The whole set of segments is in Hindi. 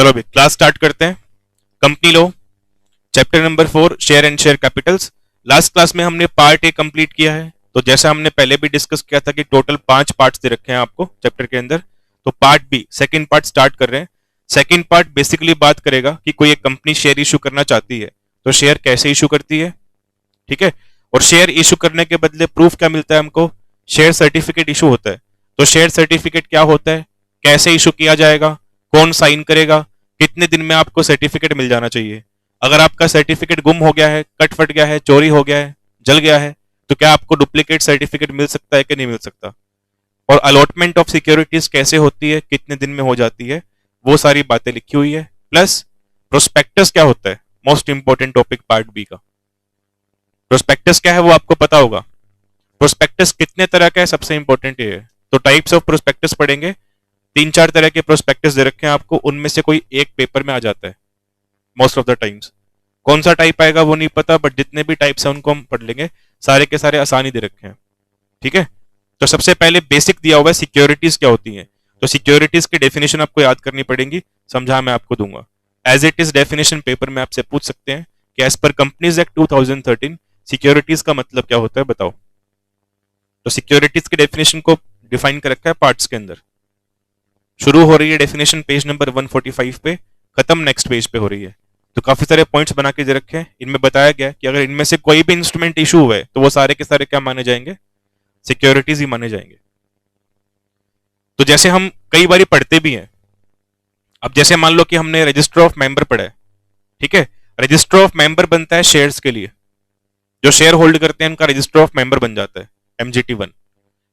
चलो अभी क्लास स्टार्ट करते हैं। Company low, chapter number 4, share and share Capitals. Last class में हमने पार्ट ए कंप्लीट किया है। तो जैसा हमने पहले भी डिस्कस किया था कि टोटल 5 पार्ट्स दे रखे हैं आपको चैप्टर के अंदर। तो part B second part start कर रहे हैं। सेकंड पार्ट बेसिकली बात करेगा कि कोई एक कंपनी शेयर इशू करना चाहती है तो शेयर कैसे इशू करती है, ठीक है। और शेयर इशू करने के बदले प्रूफ क्या मिलता है हमको, शेयर सर्टिफिकेट इशू होता है। तो शेयर सर्टिफिकेट क्या होता है, कैसे इशू किया जाएगा, कौन साइन करेगा, कितने दिन में आपको सर्टिफिकेट मिल जाना चाहिए। अगर आपका सर्टिफिकेट गुम हो गया है, कट फट गया है, चोरी हो गया है, जल गया है, तो क्या आपको डुप्लीकेट सर्टिफिकेट मिल सकता है कि नहीं मिल सकता। और अलॉटमेंट ऑफ सिक्योरिटीज कैसे होती है, कितने दिन में हो जाती है, वो सारी बातें लिखी हुई है। प्लस प्रोस्पेक्टस क्या होता है, most important topic part B का। प्रोस्पेक्टस क्या है वो आपको पता होगा। प्रोस्पेक्टस कितने तरह का है, सबसे इंपॉर्टेंट ये है। तो टाइप्स ऑफ प्रोस्पेक्टस पढ़ेंगे। 3-4 तरह के प्रोस्पेक्टस दे रखे हैं आपको, उनमें से कोई एक पेपर में आ जाता है मोस्ट ऑफ द टाइम्स। कौन सा टाइप आएगा वो नहीं पता, बट जितने भी टाइप्स हैं उनको हम पढ़ लेंगे। सारे के सारे आसान ही दे रखे हैं, ठीक है। तो सबसे पहले बेसिक दिया हुआ है सिक्योरिटीज क्या होती हैं। तो सिक्योरिटीज की डेफिनेशन आपको याद करनी पड़ेगी, समझा मैं आपको दूंगा। As it is definition paper में आपसे पूछ सकते हैं कि as per companies act 2013 securities का मतलब क्या होता है, बताओ। तो सिक्योरिटीज की डेफिनेशन को डिफाइन कर रखा है पार्ट्स के अंदर। शुरू हो रही है डेफिनेशन पेज नंबर 145 पे, खत्म नेक्स्ट पेज पे हो रही है। तो काफी सारे पॉइंट्स बना के दे रखे हैं। इनमें बताया गया कि अगर इनमें से कोई भी इंस्ट्रूमेंट इशू हुआ है तो वो सारे के सारे क्या माने जाएंगे, सिक्योरिटीज ही माने जाएंगे। तो जैसे हम कई बार पढ़ते भी हैं, अब जैसे मान लो कि हमने रजिस्टर ऑफ मेंबर पढ़ा है, ठीक है। रजिस्टर ऑफ मेंबर बनता है शेयर्स के लिए, जो शेयर होल्ड करते हैं उनका रजिस्टर ऑफ मेंबर बन जाता है MGT 1।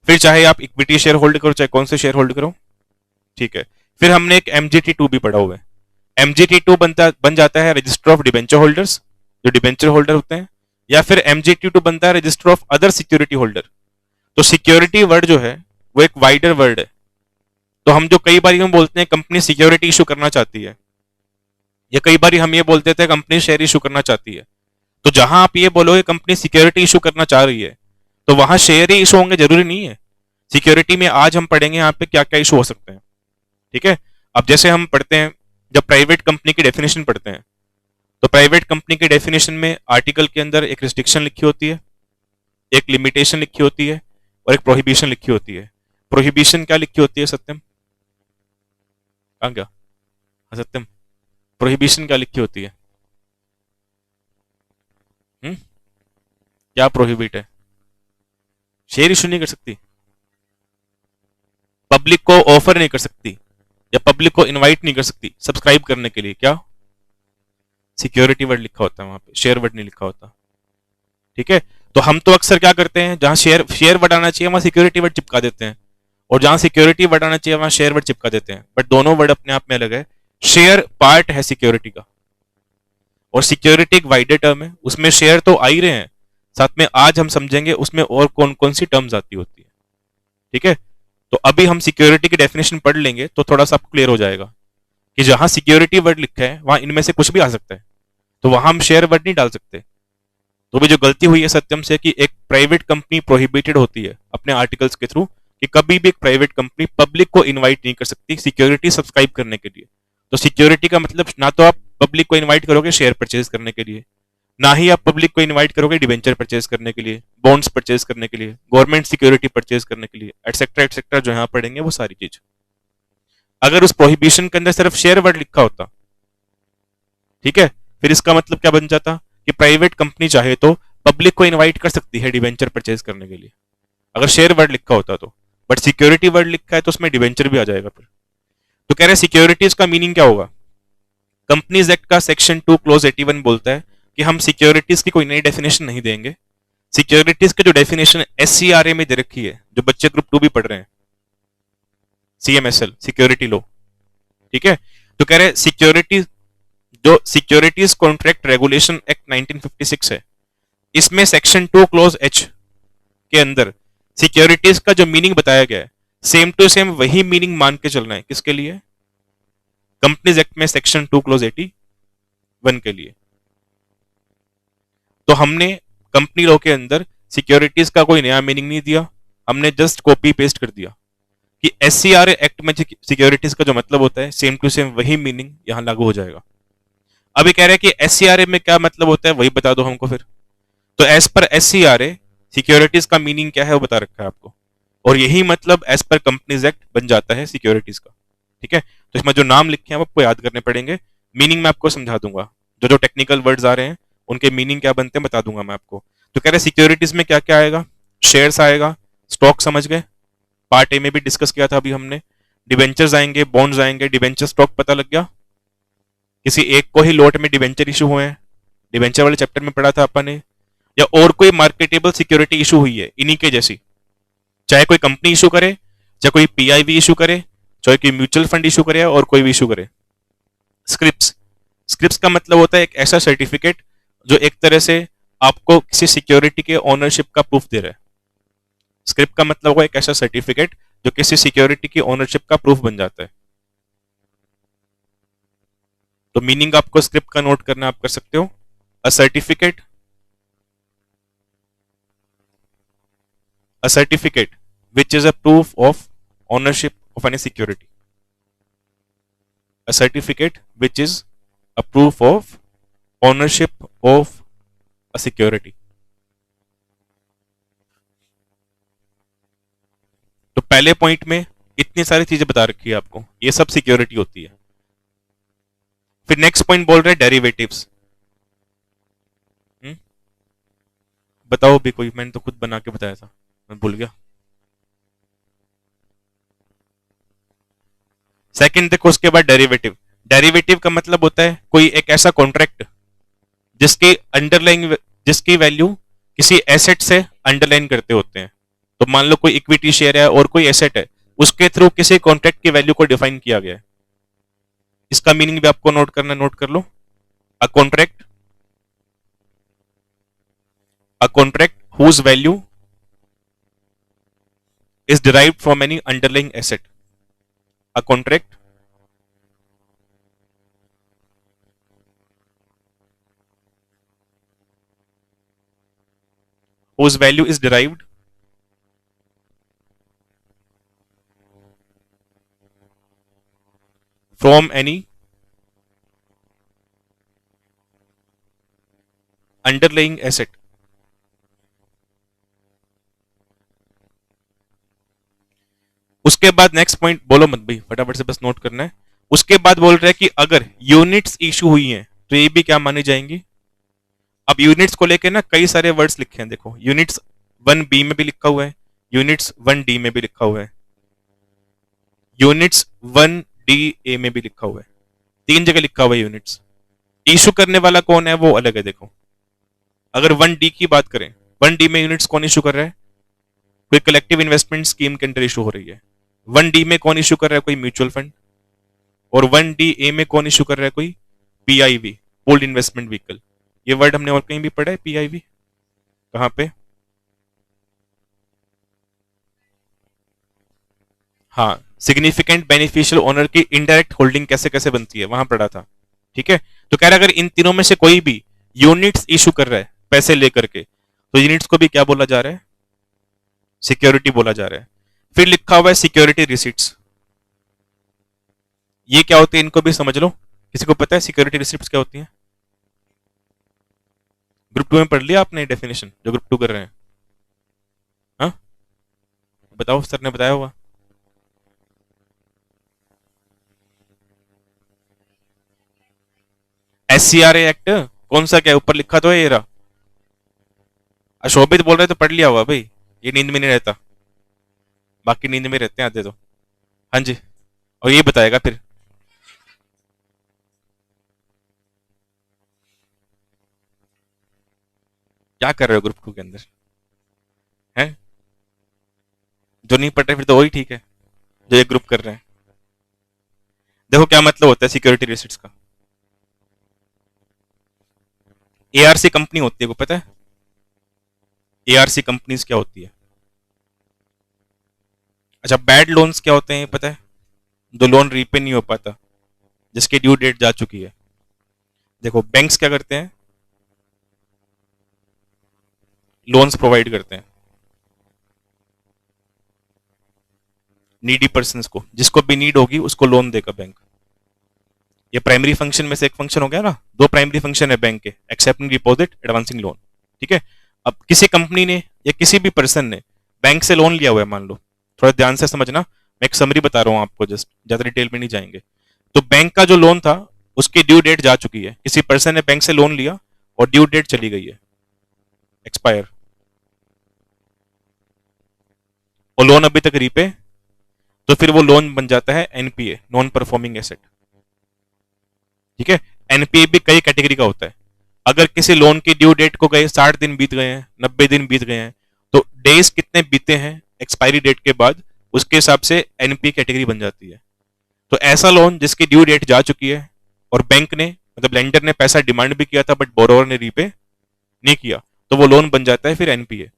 फिर चाहे आप इक्विटी शेयर होल्ड करो, चाहे कौन से शेयर होल्ड करो, ठीक है। फिर हमने एक MGT 2 भी पढ़ा हुआ है। MGT 2 बन जाता है रजिस्टर ऑफ डिबेंचर होल्डर्स, जो डिबेंचर होल्डर होते हैं। या फिर MGT 2 बनता है register of other security holder. तो सिक्योरिटी वर्ड जो है वो एक वाइडर वर्ड है। तो हम जो कई बार हम बोलते हैं कंपनी सिक्योरिटी इशू करना चाहती है, या कई बार हम ये बोलते थे कंपनी शेयर इशू करना चाहती है। तो जहां आप ये बोलोगे कंपनी सिक्योरिटी इशू करना चाह रही है, तो वहां शेयर ही इशू होंगे जरूरी नहीं है। सिक्योरिटी में आज हम पढ़ेंगे यहाँ पे क्या क्या इशू हो सकते हैं, ठीक है। अब जैसे हम पढ़ते हैं, जब प्राइवेट कंपनी की डेफिनेशन पढ़ते हैं, तो प्राइवेट कंपनी की डेफिनेशन में आर्टिकल के अंदर एक रिस्ट्रिक्शन लिखी होती है, एक लिमिटेशन लिखी होती है, और एक प्रोहिबिशन लिखी होती है। प्रोहिबिशन क्या लिखी होती है सत्यम, कहाँ क्या, हाँ सत्यम, प्रोहिबिशन क्या लिखी होती है, क्या प्रोहिबिट है, शेयर इशू नहीं कर सकती, पब्लिक को ऑफर नहीं कर सकती, या पब्लिक को इनवाइट नहीं कर सकती सब्सक्राइब करने के लिए। क्या सिक्योरिटी वर्ड लिखा होता है वहां पे, शेयर वर्ड नहीं लिखा होता, ठीक है। तो हम तो अक्सर क्या करते हैं, जहां शेयर वर्ड आना चाहिए वहां सिक्योरिटी वर्ड चिपका देते हैं, और जहां सिक्योरिटी वर्ड आना चाहिए वहां शेयर वर्ड चिपका देते हैं। बट दोनों वर्ड अपने आप में अलग है। शेयर पार्ट है सिक्योरिटी का, और सिक्योरिटी एक वाइडर टर्म है, उसमें शेयर तो आ ही रहे हैं, साथ में आज हम समझेंगे उसमें और कौन कौन सी टर्म्स आती होती है, ठीक है। तो अभी हम सिक्योरिटी की डेफिनेशन पढ़ लेंगे तो थोड़ा सा आपको क्लियर हो जाएगा कि जहां सिक्योरिटी वर्ड लिखा है वहां इनमें से कुछ भी आ सकता है, तो वहां हम शेयर वर्ड नहीं डाल सकते। तो भी जो गलती हुई है सत्यम से कि एक प्राइवेट कंपनी प्रोहिबिटेड होती है अपने आर्टिकल्स के थ्रू कि कभी भी एक प्राइवेट कंपनी पब्लिक को इनवाइट नहीं कर सकती सिक्योरिटी सब्सक्राइब करने के लिए। तो सिक्योरिटी का मतलब ना तो आप पब्लिक को इनवाइट करोगे शेयर परचेज करने के लिए, ना ही आप पब्लिक को इनवाइट करोगे डिवेंचर परचेज करने के लिए, बॉन्ड्स परचेज करने के लिए, गवर्नमेंट सिक्योरिटी परचेज करने के लिए, एटसेट्रा जो यहाँ पढ़ेंगे वो सारी चीज। अगर उस प्रोहिबिशन के अंदर सिर्फ शेयर वर्ड लिखा होता, ठीक है, फिर इसका मतलब क्या बन जाता कि प्राइवेट कंपनी चाहे तो पब्लिक को इनवाइट कर सकती है डिवेंचर परचेज करने के लिए, अगर शेयर वर्ड लिखा होता तो। बट सिक्योरिटी वर्ड लिखा है तो उसमें डिवेंचर भी आ जाएगा फिर। तो कह रहे सिक्योरिटीज का मीनिंग क्या होगा। कंपनीज एक्ट का सेक्शन 2 क्लोज 81 बोलता है कि हम सिक्योरिटीज की कोई नई डेफिनेशन नहीं देंगे। सिक्योरिटीज की जो डेफिनेशन SCRA में दे रखी है, जो बच्चे ग्रुप 2 भी पढ़ रहे हैं, CMSL सिक्योरिटी लो, ठीक है। तो कह रहे सिक्योरिटी जो सिक्योरिटीज कॉन्ट्रैक्ट रेगुलेशन एक्ट 1956 है, इसमें सेक्शन 2 क्लोज H के अंदर सिक्योरिटीज का जो मीनिंग बताया गया है सेम टू सेम वही मीनिंग मान के चलना है। किसके लिए, कंपनीज एक्ट में सेक्शन 2 क्लोज 81 के लिए। तो हमने कंपनी लॉ के अंदर सिक्योरिटीज का कोई नया मीनिंग नहीं दिया, हमने जस्ट कॉपी पेस्ट कर दिया। कि SCRA एक्ट में सिक्योरिटीज का जो मतलब होता है सेम टू सेम वही मीनिंग यहां लागू हो जाएगा। अभी कह रहे हैं कि SCRA में क्या मतलब होता है वही बता दो हमको फिर। तो एज पर SCRA सिक्योरिटीज का मीनिंग क्या है वो बता रखा है आपको, और यही मतलब एज पर कंपनीज एक्ट बन जाता है सिक्योरिटीज का। ठीक है, तो इसमें जो नाम लिखे हैं वो आपको याद करने पड़ेंगे, मीनिंग मैं आपको समझा दूंगा, जो जो टेक्निकल वर्ड्स आ रहे हैं उनके मीनिंग क्या बनते हैं बता दूंगा मैं आपको। तो कह रहे सिक्योरिटीज में क्या क्या आएगा, शेयर्स आएगा, स्टॉक समझ गए, पार्ट ए में भी डिस्कस किया था अभी हमने, डिवेंचर्स आएंगे, बॉन्ड्स आएंगे, डिवेंचर स्टॉक पता लग गया, किसी एक को ही लोट में डिवेंचर इशू हुए हैं, डिवेंचर वाले चैप्टर में पढ़ा था अपन ने, या और कोई मार्केटेबल सिक्योरिटी इशू हुई है इन्हीं के जैसी, चाहे कोई कंपनी इशू करे, चाहे कोई PIV इशू करे, चाहे कोई म्यूचुअल फंड इशू करे और कोई भी इशू करे। स्क्रिप्स, स्क्रिप्स का मतलब होता है एक ऐसा सर्टिफिकेट जो एक तरह से आपको किसी सिक्योरिटी के ओनरशिप का प्रूफ दे रहा है। स्क्रिप्ट का मतलब होगा एक ऐसा सर्टिफिकेट जो किसी सिक्योरिटी की ओनरशिप का प्रूफ बन जाता है। तो मीनिंग आपको स्क्रिप्ट का नोट करना आप कर सकते हो, a certificate, a certificate which is a proof of ownership of any security, a certificate which is a proof of ownership of a security। तो पहले पॉइंट में इतनी सारी चीजें बता रखी है आपको, ये सब सिक्योरिटी होती है। फिर नेक्स्ट पॉइंट बोल रहे हैं डेरिवेटिव्स। बताओ भी कोई, मैंने तो खुद बना के बताया था, मैं भूल गया। सेकंड देखो, उसके बाद डेरिवेटिव। डेरिवेटिव का मतलब होता है कोई एक ऐसा कॉन्ट्रैक्ट जिसकी अंडरलाइन, जिसकी वैल्यू किसी एसेट से अंडरलाइन करते होते हैं। तो मान लो कोई इक्विटी शेयर है और कोई एसेट है, उसके थ्रू किसी कॉन्ट्रैक्ट की वैल्यू को डिफाइन किया गया है। इसका मीनिंग भी आपको नोट करना, नोट कर लो। A contract, a contract whose value is derived from any underlying asset, a contract whose value is derived from any underlying asset। उसके बाद नेक्स्ट पॉइंट बोलो मत भाई, फटाफट से बस नोट करना है। उसके बाद बोल रहे हैं कि अगर यूनिट्स इशू हुई हैं तो ये भी क्या मानी जाएंगी। अब यूनिट्स को लेके ना कई सारे वर्ड्स लिखे हैं, देखो यूनिट्स 1B में भी लिखा हुआ है, यूनिट्स 1D में भी लिखा हुआ है, यूनिट्स 1DA में भी लिखा हुआ है, 3 जगह लिखा हुआ है यूनिट्स। इशू करने वाला कौन है वो अलग है। देखो अगर 1D की बात करें, 1D में यूनिट्स कौन इशू कर रहा है, कोई कलेक्टिव इन्वेस्टमेंट स्कीम के अंदर इशू हो रही है। 1D में कौन इशू कर रहा है, कोई म्यूचुअल फंड। और 1DA में कौन इशू कर रहा है, कोई PIV, पूल्ड इन्वेस्टमेंट व्हीकल। ये वर्ड हमने और कहीं भी पढ़ा है, PIV कहां पे, हाँ, सिग्निफिकेंट बेनिफिशियल ओनर की इनडायरेक्ट होल्डिंग कैसे कैसे बनती है वहां पढ़ा था। ठीक है, तो कह रहा है अगर इन तीनों में से कोई भी यूनिट्स इशू कर रहा है पैसे लेकर के, तो यूनिट्स को भी क्या बोला जा रहा है, सिक्योरिटी बोला जा रहा है। फिर लिखा हुआ है सिक्योरिटी रिसिट्स, ये क्या होती है इनको भी समझ लो। किसी को पता है सिक्योरिटी रिसिप्ट्स क्या होती हैं? ग्रुप 2 में पढ़ लिया आपने डेफिनेशन, जो ग्रुप 2 कर रहे हैं? हाँ बताओ, सर ने बताया होगा। SCRA एक्ट कौन सा, क्या ऊपर लिखा तो है ये रहा। अशोभित बोल रहे तो पढ़ लिया हुआ भाई, ये नींद में नहीं रहता, बाकी नींद में रहते हैं आधे तो। हाँ जी, और ये बताएगा फिर। क्या कर रहे हो ग्रुप 2 के अंदर है, जो नहीं पढ़ रहे फिर तो वही ठीक है जो ये ग्रुप कर रहे हैं। देखो क्या मतलब होता है सिक्योरिटी रिसिट्स का। ARC कंपनी होती है, को पता है ARC कंपनीज क्या होती है? अच्छा, बैड लोन्स क्या होते हैं पता है? जो लोन रीपे नहीं हो पाता, जिसकी ड्यू डेट जा चुकी है। देखो बैंक्स क्या करते हैं, लोन्स प्रोवाइड करते हैं। नीडी पर्सन को, जिसको भी नीड होगी उसको लोन देगा बैंक। ये प्राइमरी फंक्शन में से एक फंक्शन हो गया ना, दो प्राइमरी फंक्शन है बैंक के, एक्सेप्टिंग डिपॉजिट, एडवांसिंग लोन। ठीक है, अब किसी कंपनी ने या किसी भी पर्सन ने बैंक से लोन लिया हुआ है, मान लो, थोड़ा ध्यान से समझना, मैं एक समरी बता रहा हूँ आपको, जस्ट ज्यादा डिटेल में नहीं जाएंगे। तो बैंक का जो लोन था उसकी ड्यू डेट जा चुकी है, किसी पर्सन ने बैंक से लोन लिया और ड्यू डेट चली गई है, एक्सपायर, और लोन अभी तक रीपे, तो फिर वो लोन बन जाता है एनपीए, नॉन परफॉर्मिंग एसेट। ठीक है, एनपीए भी कई कैटेगरी का होता है। अगर किसी लोन की ड्यू डेट को गए 60 दिन बीत गए हैं, 90 दिन बीत गए हैं, तो डेज कितने बीते हैं एक्सपायरी डेट के बाद, उसके हिसाब से एनपीए कैटेगरी बन जाती है। तो ऐसा लोन जिसकी ड्यू डेट जा चुकी है और बैंक ने, मतलब लेंडर ने पैसा डिमांड भी किया था बट बोरोवर ने रीपे नहीं किया, तो वो लोन बन जाता है फिर एनपीए।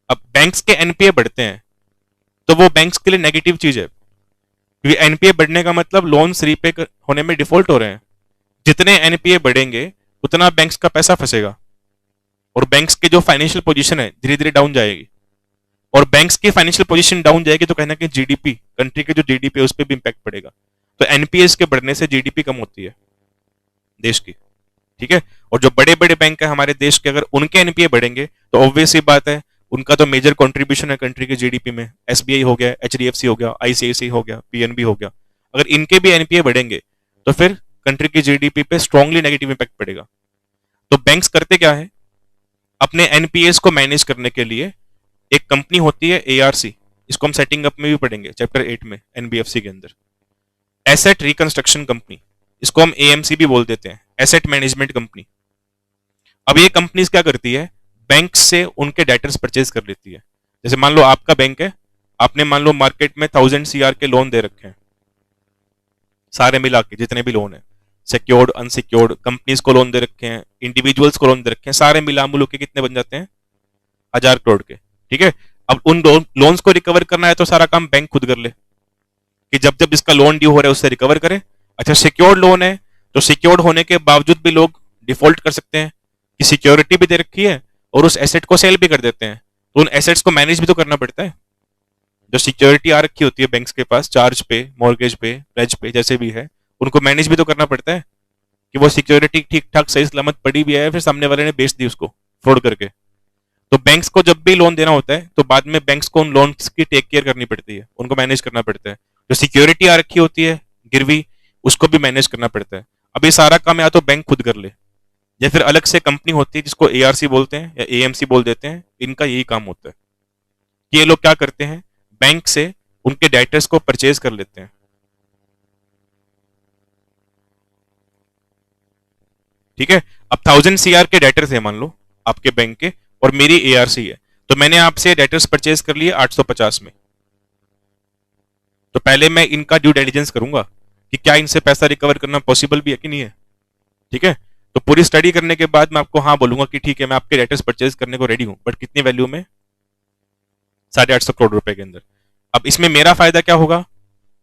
अब बैंक्स के एनपीए बढ़ते हैं तो वो बैंक्स के लिए नेगेटिव चीज है, क्योंकि एनपीए बढ़ने का मतलब लोन्स रीपे होने में डिफॉल्ट हो रहे हैं। जितने एनपीए बढ़ेंगे उतना बैंक्स का पैसा फंसेगा और बैंक्स की जो फाइनेंशियल पोजीशन है धीरे धीरे डाउन जाएगी, और बैंक्स की फाइनेंशियल पोजीशन डाउन जाएगी तो कहना कि जीडीपी, कंट्री के जो जीडीपी है उस पर भी इंपैक्ट पड़ेगा। तो एनपीएस के बढ़ने से जीडीपी कम होती है देश की। ठीक है, और जो बड़े बड़े बैंक है हमारे देश के, अगर उनके एनपीए बढ़ेंगे तो ऑब्वियस ही बात है, उनका तो मेजर कंट्रीब्यूशन है कंट्री के जीडीपी में, एसबीआई हो गया, एचडीएफसी हो गया, आईसीआईसीआई हो गया, पीएनबी हो गया, अगर इनके भी एनपीए बढ़ेंगे तो फिर कंट्री की जीडीपी पे स्ट्रांगली नेगेटिव इंपैक्ट पड़ेगा। तो बैंक्स करते क्या है, अपने एनपीएस को मैनेज करने के लिए एक कंपनी होती है एआरसी, इसको हम सेटिंग अप में भी पढ़ेंगे चैप्टर 8 में एनबीएफसी के अंदर, एसेट रिकंस्ट्रक्शन कंपनी, इसको हम एएमसी भी बोल देते हैं, एसेट मैनेजमेंट कंपनी। अब ये कंपनी क्या करती है, बैंक से उनके डेटर्स परचेज कर लेती है। जैसे मान लो आपका बैंक है, आपने मान लो मार्केट में 1000 सीआर के लोन दे रखे हैं, सारे मिला के जितने भी लोन है, सिक्योर्ड अनसिक्योर्ड, कंपनीज को लोन दे रखे हैं, इंडिविजुअल्स को लोन दे रखे हैं, सारे मिला मुलो के कितने बन जाते हैं, 1000 करोड़ के। ठीक है, अब उन लोन्स को रिकवर करना है तो सारा काम बैंक खुद कर ले, कि जब जब इसका लोन ड्यू हो रहा है उससे रिकवर करे। अच्छा, सिक्योर्ड लोन है तो सिक्योर्ड होने के बावजूद भी लोग डिफॉल्ट कर सकते हैं, कि सिक्योरिटी भी दे रखी है और उस एसेट को सेल भी कर देते हैं, तो उन एसेट्स को मैनेज भी तो करना पड़ता है। जो सिक्योरिटी आ रखी होती है बैंक्स के पास, चार्ज पे, मॉर्गेज पे, प्लेज पे, जैसे भी है, उनको मैनेज भी तो करना पड़ता है कि वो सिक्योरिटी ठीक ठाक सही सलामत पड़ी भी है, फिर सामने वाले ने बेच दी उसको फ्रॉड करके। तो बैंक्स को जब भी लोन देना होता है तो बाद में बैंक्स को उन लोन्स की टेक केयर करनी पड़ती है, उनको मैनेज करना पड़ता है। जो सिक्योरिटी आ रखी होती है गिरवी, उसको भी मैनेज करना पड़ता है। अब ये सारा काम या तो बैंक खुद कर ले या फिर अलग से कंपनी होती है जिसको एआरसी बोलते हैं या एएमसी बोल देते हैं, इनका यही काम होता है कि ये लोग क्या करते हैं, बैंक से उनके डेटर्स को परचेज कर लेते हैं। ठीक है, अब 1000 सीआर के डेटर्स है मान लो आपके बैंक के, और मेरी एआरसी है, तो मैंने आपसे डेटर्स परचेज कर लिए 850 में, तो पहले मैं इनका ड्यू डिलिजेंस करूंगा कि क्या इनसे पैसा रिकवर करना पॉसिबल भी है कि नहीं है। ठीक है, तो पूरी स्टडी करने के बाद मैं आपको हाँ बोलूंगा कि ठीक है मैं आपके डेटर्स परचेज करने को रेडी हूं, बट कितनी वैल्यू में, 850 करोड़ रुपए के अंदर। अब इसमें मेरा फायदा क्या होगा,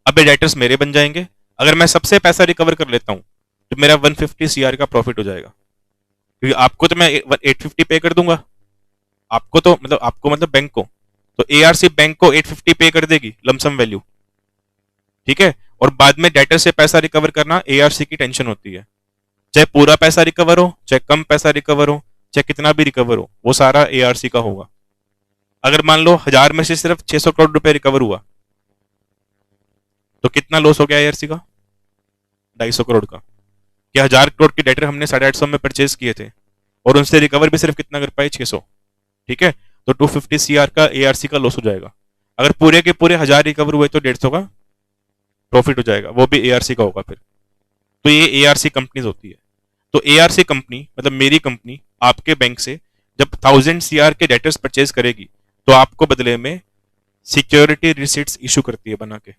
अब ये डेटर्स मेरे बन जाएंगे, अगर मैं सबसे पैसा रिकवर कर लेता हूं तो मेरा 150 सीआर का प्रॉफिट हो जाएगा, क्योंकि आपको तो मैं 850 पे कर दूंगा, आपको तो मतलब आपको मतलब बैंक को, तो एआरसी बैंक को 850 पे कर देगी लमसम वैल्यू। ठीक है, और बाद में डेटर से पैसा रिकवर करना एआरसी की टेंशन होती है, चाहे पूरा पैसा रिकवर हो, चाहे कम पैसा रिकवर हो, चाहे कितना भी रिकवर हो, वो सारा एआरसी का होगा। अगर मान लो 1000 में से सिर्फ 600 करोड़ रुपए रिकवर हुआ तो कितना लॉस हो गया एआरसी का, 250 करोड़ का। क्या 1000 करोड़ के डेटर हमने 850 में परचेज किए थे और उनसे रिकवर भी सिर्फ कितना कर पाए, 600। ठीक है, तो 250 सीआर का एआरसी का लॉस हो जाएगा। अगर पूरे के पूरे 1000 रिकवर हुए तो 150 का प्रॉफिट हो जाएगा, वो भी एआरसी का होगा फिर। तो ये एआरसी कंपनीज होती है। तो एआरसी कंपनी मतलब मेरी कंपनी आपके बैंक से जब 1000 सीआर के डेटर्स परचेज करेगी तो आपको बदले में सिक्योरिटी रिसीट्स इशू करती है बना के।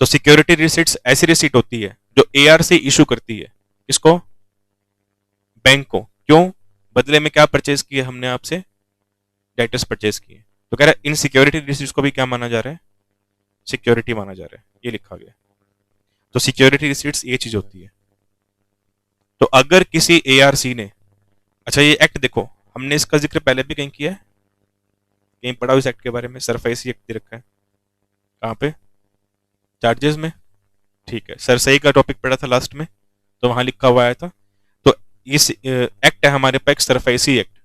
तो सिक्योरिटी रिसीट्स ऐसी रिसीट होती है जो एआरसी इशू करती है, इसको, बैंक को। क्यों, बदले में क्या परचेज किए हमने आपसे, डेटर्स परचेज किए। तो कह रहा है इन सिक्योरिटी रिसीट्स को भी क्या माना जा रहा है, सिक्योरिटी माना जा रहा है, ये लिखा गया। तो सिक्योरिटी रिसीट्स ये चीज होती है। तो अगर किसी एआरसी ने, अच्छा ये एक्ट देखो, हमने इसका जिक्र पहले भी कहीं किया है, कहीं पढ़ा इस एक्ट के बारे में, सरफेसी एक्ट दे रखा है। कहाँ पे? चार्जेस में। ठीक है, सरसई का टॉपिक पढ़ा था लास्ट में, तो वहां लिखा हुआ आया था। तो इस एक्ट है हमारे पास सरफेसी एक्ट।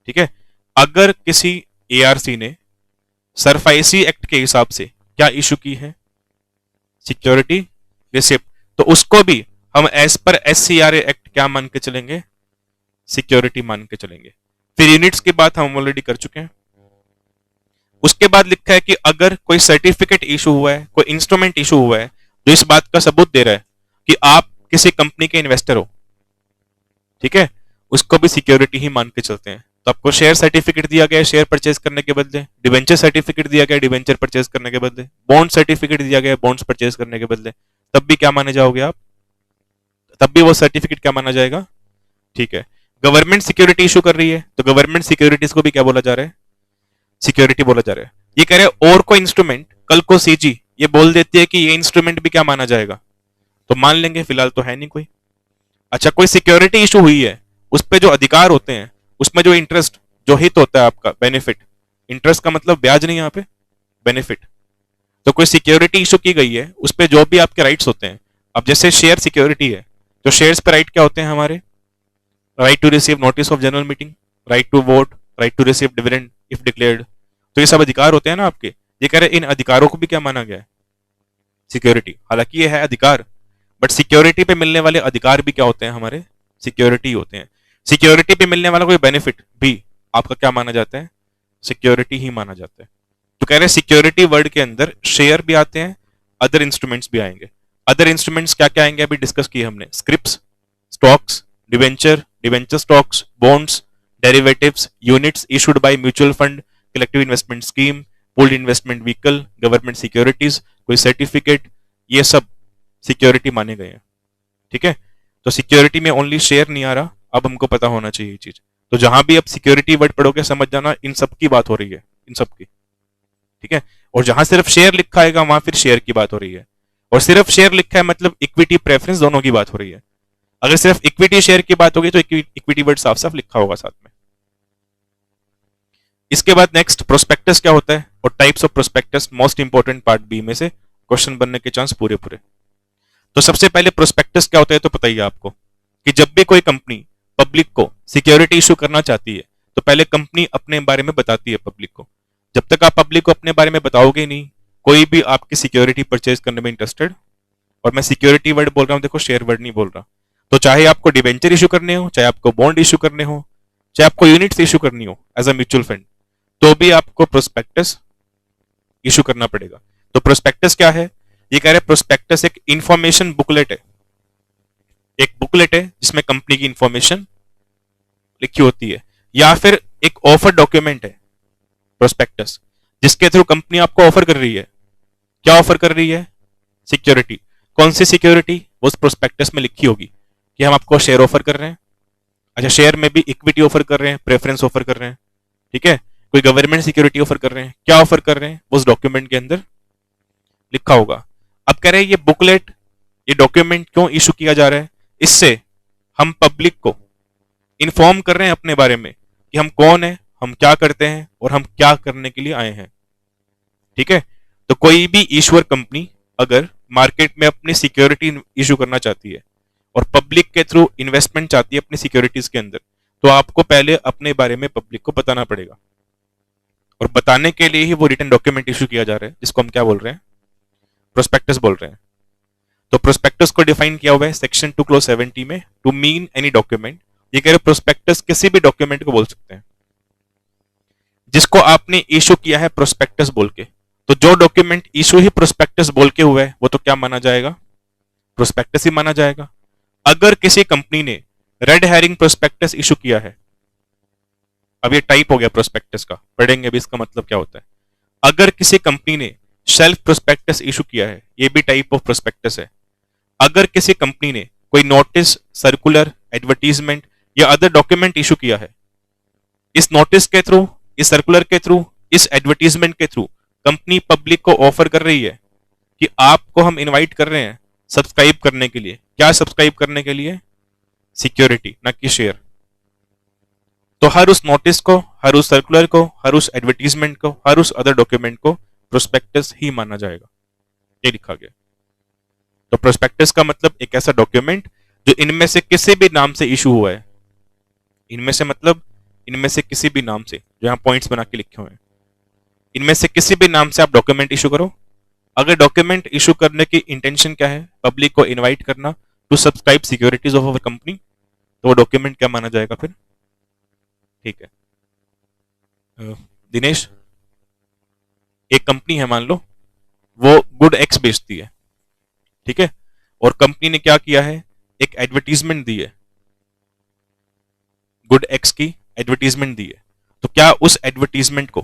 ठीक है, अगर किसी एआरसी ने सरफेसी एक्ट के हिसाब से क्या इशू की है? Security receipt. तो उसको भी हम एज पर एससीआरए एक्ट क्या मान के चलेंगे? सिक्योरिटी मान के चलेंगे। फिर यूनिट्स की बात हम ऑलरेडी कर चुके हैं। उसके बाद लिखा है कि अगर कोई सर्टिफिकेट इशू हुआ है, कोई इंस्ट्रूमेंट इशू हुआ है जो इस बात का सबूत दे रहा है कि आप किसी कंपनी के इन्वेस्टर हो, ठीक है, उसको भी सिक्योरिटी ही मान के चलते हैं। तो आपको शेयर सर्टिफिकेट दिया गया है शेयर परचेज करने के बदले, डिवेंचर सर्टिफिकेट दिया गया है डिवेंचर परचेज करने के बदले, बॉन्ड सर्टिफिकेट दिया गया है बॉन्ड्स परचेज करने के बदले, तब भी क्या माने जाओगे आप? तब भी वो सर्टिफिकेट क्या माना जाएगा? ठीक है। गवर्नमेंट सिक्योरिटी इशू कर रही है तो गवर्नमेंट सिक्योरिटीज को भी क्या बोला जा रहा है? सिक्योरिटी बोला जा रहा है। ये कह रहे हैं और कोई इंस्ट्रूमेंट कल को सीजी ये बोल देती है कि ये इंस्ट्रूमेंट भी क्या माना जाएगा, तो मान लेंगे, फिलहाल तो है नहीं कोई। अच्छा, कोई सिक्योरिटी इशू हुई है, उस पर जो अधिकार होते हैं, उसमें जो इंटरेस्ट, जो हित होता है आपका, बेनिफिट, इंटरेस्ट का मतलब ब्याज नहीं, यहाँ पे बेनिफिट। तो कोई सिक्योरिटी इशू की गई है, उस पर जो भी आपके राइट्स होते हैं, अब जैसे शेयर सिक्योरिटी है तो शेयर्स पे राइट क्या होते हैं हमारे? Right to receive notice of general meeting, right to vote, right to receive dividend if declared. तो ये सब अधिकार होते हैं ना आपके। ये कह रहे इन अधिकारों को भी क्या माना गया है? सिक्योरिटी। हालांकि ये है अधिकार, बट सिक्योरिटी पे मिलने वाले अधिकार भी क्या होते हैं हमारे? सिक्योरिटी होते हैं। सिक्योरिटी पे मिलने वाला कोई बेनिफिट भी आपका क्या माना जाता है? सिक्योरिटी ही माना जाता है। तो कह रहे सिक्योरिटी वर्ड के अंदर शेयर भी आते हैं, अदर इंस्ट्रूमेंट्स भी आएंगे। अदर इंस्ट्रूमेंट्स क्या क्या आएंगे अभी डिस्कस किए हमने? Scripps, stocks, debenture, debenture stocks, bonds, derivatives, units issued by mutual fund, collective investment scheme, pooled investment vehicle, government securities, कोई सर्टिफिकेट, ये सब सिक्योरिटी माने गए हैं। ठीक है, तो सिक्योरिटी में ओनली शेयर नहीं आ रहा, अब हमको पता होना चाहिए ये चीज। तो जहां भी आप सिक्योरिटी वर्ड पढ़ोगे समझ जाना इन सब की बात हो रही है, इन सब की। ठीक है, और जहां सिर्फ शेयर लिखा आएगा वहां फिर शेयर की बात हो रही है, और सिर्फ शेयर लिखा है मतलब इक्विटी प्रेफरेंस दोनों की बात हो रही है। अगर सिर्फ इक्विटी शेयर की बात होगी तो इक्विटी वर्ड साफ साफ लिखा होगा साथ में। इसके बाद नेक्स्ट प्रोस्पेक्टस क्या होता है और types of prospectus, most important part B में से क्वेश्चन बनने के चांस पूरे पूरे। तो सबसे पहले प्रोस्पेक्टस क्या होता है तो पता ही है आपको कि जब भी कोई कंपनी पब्लिक को सिक्योरिटी इशू करना चाहती है तो पहले कंपनी अपने बारे में बताती है पब्लिक को। जब तक आप पब्लिक को अपने बारे में बताओगे नहीं, कोई भी आपकी सिक्योरिटी परचेज करने में इंटरेस्टेड, और मैं सिक्योरिटी वर्ड बोल रहा हूं, देखो शेयर वर्ड नहीं बोल रहा, तो चाहे आपको डिवेंचर इशू करने हो, चाहे आपको बॉन्ड इशू करने हो, चाहे आपको यूनिट्स इशू करनी हो एज अ म्यूचुअल फंड, तो भी आपको प्रोस्पेक्टस इशू करना पड़ेगा। तो प्रोस्पेक्टस क्या है? ये कह रहे हैं प्रोस्पेक्टस एक इंफॉर्मेशन बुकलेट है, एक बुकलेट है जिसमें कंपनी की इंफॉर्मेशन लिखी होती है, या फिर एक ऑफर डॉक्यूमेंट है प्रोस्पेक्टस, जिसके थ्रू कंपनी आपको ऑफर कर रही है। क्या ऑफर कर रही है? सिक्योरिटी। कौन सी सिक्योरिटी? वो उस प्रोस्पेक्टस में लिखी होगी कि हम आपको शेयर ऑफर कर रहे हैं। अच्छा, शेयर में भी इक्विटी ऑफर कर रहे हैं, प्रेफरेंस ऑफर कर रहे हैं, ठीक है, कोई गवर्नमेंट सिक्योरिटी ऑफर कर रहे हैं, क्या ऑफर कर रहे हैं वो उस डॉक्यूमेंट के अंदर लिखा होगा। अब कह रहे हैं ये बुकलेट, ये डॉक्यूमेंट क्यों इशू किया जा रहा है? इससे हम पब्लिक को इन्फॉर्म कर रहे हैं अपने बारे में कि हम कौन है, हम क्या करते हैं और हम क्या करने के लिए आए हैं। ठीक है, तो कोई भी ईश्वर कंपनी अगर मार्केट में अपनी सिक्योरिटी इशू करना चाहती है और पब्लिक के थ्रू इन्वेस्टमेंट चाहती है अपनी सिक्योरिटीज के अंदर, तो आपको पहले अपने बारे में पब्लिक को बताना पड़ेगा, और बताने के लिए ही वो रिटन डॉक्यूमेंट इशू किया जा रहा है, जिसको हम क्या बोल रहे हैं? प्रोस्पेक्टस बोल रहे हैं। तो प्रोस्पेक्टस को डिफाइन किया हुआ है सेक्शन 2 क्लॉज 70 में, टू मीन एनी डॉक्यूमेंट। ये कह रहे प्रोस्पेक्टस किसी भी डॉक्यूमेंट को बोल सकते हैं जिसको आपने इशू किया है प्रोस्पेक्टस बोल के। तो जो डॉक्यूमेंट इशू ही प्रोस्पेक्टस बोल के हुआ है वो तो क्या माना जाएगा? प्रोस्पेक्टस ही माना जाएगा। अगर किसी कंपनी ने रेड हेरिंग प्रोस्पेक्टस इशू किया है, अब ये टाइप हो गया प्रोस्पेक्टस का, पढ़ेंगे अभी इसका मतलब क्या होता है। अगर किसी कंपनी ने सेल्फ प्रोस्पेक्टस इशू किया है, ये भी टाइप ऑफ प्रोस्पेक्टस है। अगर किसी कंपनी ने कोई नोटिस, सर्कुलर, एडवर्टीजमेंट या अदर डॉक्यूमेंट इशू किया है, इस नोटिस के थ्रू, इस सर्कुलर के थ्रू, इस एडवर्टीजमेंट के थ्रू कंपनी पब्लिक को ऑफर कर रही है कि आपको हम इनवाइट कर रहे हैं सब्सक्राइब करने के लिए। क्या सब्सक्राइब करने के लिए? सिक्योरिटी, ना कि शेयर। तो हर उस नोटिस को, हर उस सर्कुलर को, हर उस एडवर्टीजमेंट को, हर उस अदर डॉक्यूमेंट को प्रोस्पेक्टस ही माना जाएगा, ये लिखा गया। तो प्रोस्पेक्टस का मतलब एक ऐसा डॉक्यूमेंट जो इनमें से किसी भी नाम से इशू हुआ है। इनमें से मतलब इनमें से किसी भी नाम से, जो यहाँ पॉइंट्स बना के लिखे हुए हैं, इनमें से किसी भी नाम से आप डॉक्यूमेंट इशू करो। अगर डॉक्यूमेंट इशू करने की इंटेंशन क्या है, पब्लिक को इनवाइट करना to subscribe securities of our company, तो वो डॉक्यूमेंट क्या माना जाएगा फिर? ठीक है। दिनेश, एक कंपनी है मान लो, वो गुड एक्स बेचती है, ठीक है, और कंपनी ने क्या किया है, एक एडवर्टीजमेंट दी है, गुड एक्स की एडवर्टीजमेंट दी है, तो क्या उस एडवर्टीजमेंट को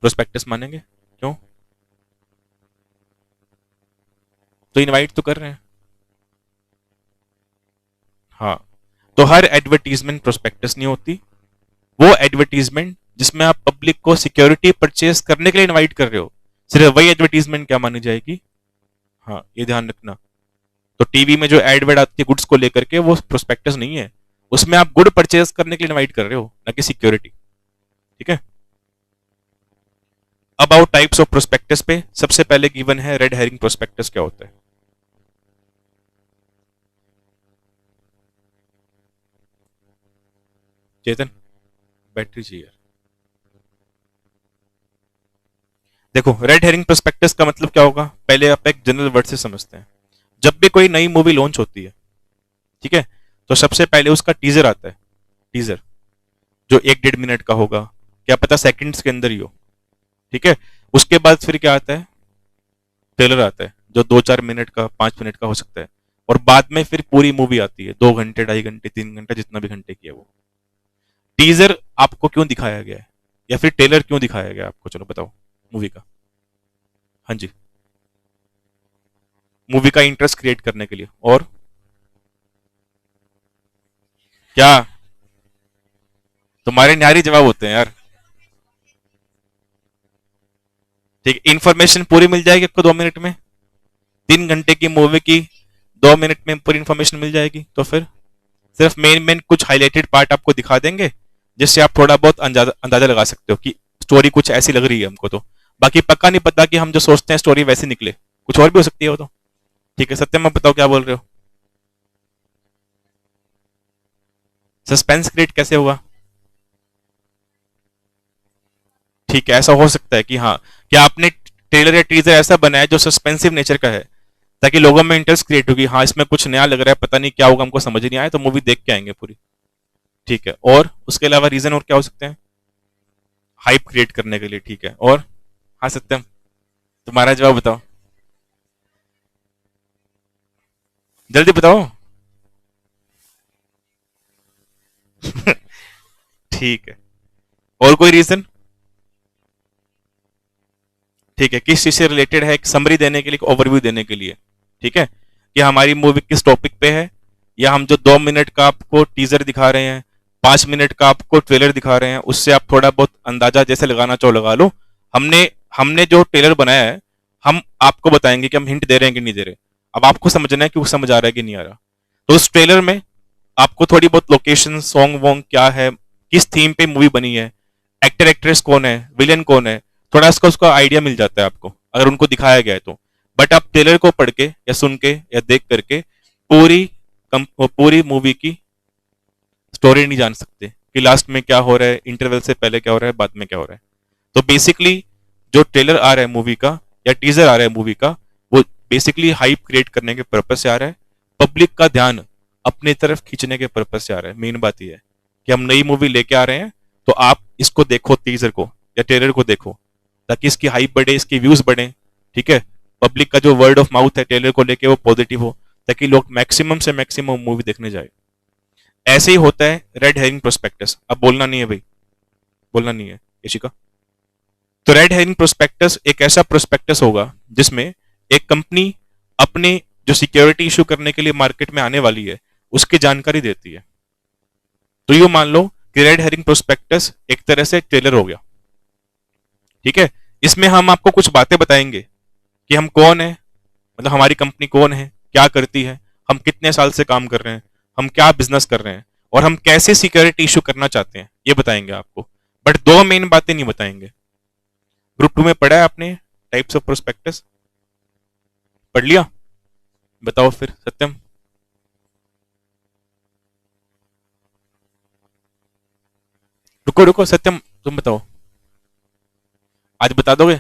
प्रोस्पेक्टस मानेंगे? क्यों? तो इनवाइट तो कर रहे हैं। हाँ, तो हर एडवर्टीजमेंट प्रोस्पेक्टस नहीं होती। वो एडवर्टीजमेंट जिसमें आप पब्लिक को सिक्योरिटी परचेज करने के लिए इनवाइट कर रहे हो, सिर्फ वही एडवर्टीजमेंट क्या मानी जाएगी? हाँ, ये ध्यान रखना। तो टीवी में जो एड वेड आती है गुड्स को लेकर के, वो प्रोस्पेक्टस नहीं है, उसमें आप गुड परचेज करने के लिए इनवाइट कर रहे हो, ना कि सिक्योरिटी। ठीक है। अबाउट टाइप्स ऑफ प्रोस्पेक्टस पे सबसे पहले गिवन है रेड हेरिंग प्रोस्पेक्टस क्या होता है। चेतन, बैटरी चाहिए। देखो, रेड हेरिंग प्रोस्पेक्टस का मतलब क्या होगा, पहले आप एक जनरल वर्ड से समझते हैं। जब भी कोई नई मूवी लॉन्च होती है, ठीक है, तो सबसे पहले उसका टीजर आता है। टीजर जो 1-1.5 मिनट का होगा, क्या पता सेकंड्स के अंदर ही हो, ठीक है। उसके बाद फिर क्या आता है, ट्रेलर आता है, जो 2-4 मिनट का, 5 मिनट का हो सकता है, और बाद में फिर पूरी मूवी आती है, 2 घंटे, 2.5 घंटे, 3 घंटे, जितना भी घंटे की है वो। टीजर आपको क्यों दिखाया गया है, या फिर ट्रेलर क्यों दिखाया गया आपको, चलो बताओ मूवी का। हाँ जी, मूवी का इंटरेस्ट क्रिएट करने के लिए। और क्या तुम्हारे न्यारी जवाब होते हैं यार। ठीक, इंफॉर्मेशन पूरी मिल जाएगी आपको 2 मिनट में। 3 घंटे की मूवी की 2 मिनट में पूरी इंफॉर्मेशन मिल जाएगी, तो फिर सिर्फ मेन मेन कुछ हाईलाइटेड पार्ट आपको दिखा देंगे, जिससे आप थोड़ा बहुत अंदाजा लगा सकते हो कि स्टोरी कुछ ऐसी लग रही है हमको। तो बाकी पक्का नहीं पता कि हम जो सोचते हैं स्टोरी वैसी निकले, कुछ और भी हो सकती है वो तो। ठीक है, सत्यम आप बताओ क्या बोल रहे हो। सस्पेंस क्रिएट कैसे हुआ? ठीक है, ऐसा हो सकता है कि हाँ, क्या आपने ट्रेलर या टीजर ऐसा बनाया जो सस्पेंसिव नेचर का है, ताकि लोगों में इंटरेस्ट क्रिएट होगी, हाँ इसमें कुछ नया लग रहा है, पता नहीं क्या होगा, हमको समझ नहीं आया, तो मूवी देख के आएंगे पूरी। ठीक है, और उसके अलावा रीजन और क्या हो सकते हैं? हाइप क्रिएट करने के लिए, ठीक है। और हाँ सत्यम, तुम्हारा जवाब बताओ, जल्दी बताओ। ठीक है, और कोई रीजन? ठीक है, किस चीज से रिलेटेड है, एक समरी देने के लिए, ओवरव्यू देने के लिए, ठीक है, कि हमारी मूवी किस टॉपिक पे है, या हम जो 2 मिनट का आपको टीजर दिखा रहे हैं, 5 मिनट का आपको ट्रेलर दिखा रहे हैं, उससे आप थोड़ा बहुत अंदाजा जैसे लगाना चाहो लगा लो। हमने हमने जो ट्रेलर बनाया है, हम आपको बताएंगे कि हम हिंट दे रहे हैं कि नहीं दे रहे। अब आपको समझना है कि वो समझ आ रहा है कि नहीं आ रहा। तो उस ट्रेलर में आपको थोड़ी बहुत लोकेशन, सॉन्ग वॉन्ग क्या है, किस थीम पे मूवी बनी है, एक्टर एक्ट्रेस कौन है, विलेन कौन है, थोड़ा इसका उसका आइडिया मिल जाता है आपको, अगर उनको दिखाया गया है तो। बट आप ट्रेलर को पढ़ के या सुन के या देख करके पूरी मूवी की स्टोरी नहीं जान सकते कि लास्ट में क्या हो रहा है, इंटरवल से पहले क्या हो रहा है, बाद में क्या हो रहा है। तो बेसिकली जो ट्रेलर आ रहा है मूवी का या टीजर आ रहा है मूवी का, वो बेसिकली हाइप क्रिएट करने के पर्पज से आ रहा है, पब्लिक का ध्यान अपनी तरफ खींचने के पर्पज से आ रहा है। मेन बात यह है कि हम नई मूवी लेके आ रहे हैं, तो आप इसको देखो, टीजर को या ट्रेलर को देखो, ताकि इसकी हाइप बढ़े, इसके व्यूज बढ़े, ठीक है। पब्लिक का जो वर्ड ऑफ माउथ है ट्रेलर को लेके वो पॉजिटिव हो, ताकि लोग मैक्सिमम से मैक्सिमम मूवी देखने जाए। ऐसे ही होता है रेड हेरिंग प्रोस्पेक्टस। अब बोलना नहीं है भाई, बोलना नहीं है यशिका। तो रेड हेरिंग प्रोस्पेक्टस एक ऐसा प्रोस्पेक्टस होगा जिसमें एक कंपनी अपने जो सिक्योरिटी इशू करने के लिए मार्केट में आने वाली है उसकी जानकारी देती है। तो यू मान लो कि रेड हेरिंग प्रोस्पेक्टस एक तरह से ट्रेलर हो गया, ठीक है। इसमें हम आपको कुछ बातें बताएंगे कि हम कौन है, मतलब हमारी कंपनी कौन है, क्या करती है, हम कितने साल से काम कर रहे हैं, हम क्या बिजनेस कर रहे हैं, और हम कैसे सिक्योरिटी इशू करना चाहते हैं, ये बताएंगे आपको। बट दो मेन बातें नहीं बताएंगे। ग्रुप 2 में पढ़ा है आपने टाइप्स ऑफ प्रोस्पेक्टस? पढ़ लिया? बताओ फिर सत्यम। रुको रुको सत्यम, तुम बताओ, आज बता दोगे?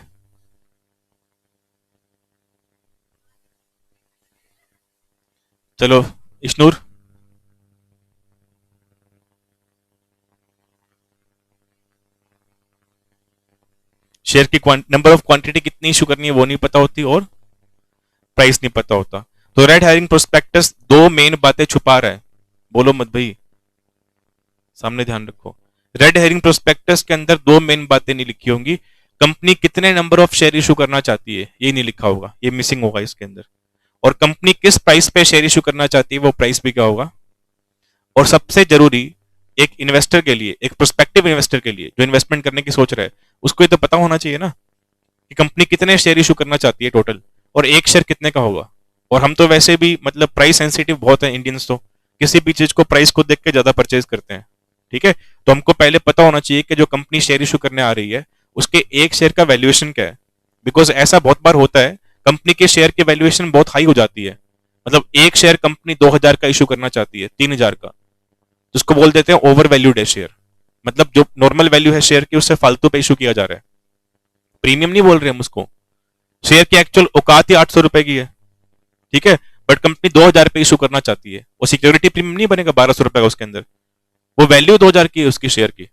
चलो इश्नूर। शेयर की नंबर ऑफ क्वांटिटी कितनी इशू करनी है वो नहीं पता होती, और प्राइस नहीं पता होता। तो रेड हेरिंग प्रोस्पेक्टस दो मेन बातें छुपा रहा है। बोलो मत भाई, सामने ध्यान रखो। रेड हेरिंग प्रोस्पेक्टस के अंदर दो मेन बातें नहीं लिखी होंगी। कंपनी कितने नंबर ऑफ शेयर इशू करना चाहती है ये नहीं लिखा होगा, ये मिसिंग होगा इसके अंदर। और कंपनी किस प्राइस पे शेयर इशू करना चाहती है वो प्राइस भी क्या होगा। और सबसे जरूरी, एक इन्वेस्टर के लिए, एक प्रोस्पेक्टिव इन्वेस्टर के लिए जो इन्वेस्टमेंट करने की सोच रहा है, उसको ये तो पता होना चाहिए ना कि कंपनी कितने शेयर इशू करना चाहती है टोटल, और एक शेयर कितने का होगा। और हम तो वैसे भी मतलब प्राइस सेंसिटिव बहुत है इंडियंस, तो किसी भी चीज को प्राइस को देख के ज्यादा परचेज करते हैं। ठीक है, तो हमको पहले पता होना चाहिए कि जो कंपनी शेयर इशू करने आ रही है उसके एक शेयर का वैल्यूएशन क्या है। बिकॉज ऐसा बहुत बार होता है, कंपनी के शेयर की वैल्यूएशन बहुत हाई हो जाती है। मतलब एक शेयर कंपनी 2000 का इशू करना चाहती है, 3000 का, तो उसको बोल देते हैं ओवर वैल्यूड है शेयर। मतलब जो नॉर्मल वैल्यू है शेयर की उससे फालतू पे इशू किया जा रहा है। प्रीमियम नहीं बोल रहे हम उसको, शेयर की एक्चुअल औकात ही 800 रुपए की है। ठीक है, बट कंपनी 2000 पे इशू करना चाहती है, वो सिक्योरिटी प्रीमियम नहीं बनेगा 1200 रुपए का उसके अंदर, वो वैल्यू 2000 की है उसकी शेयर की।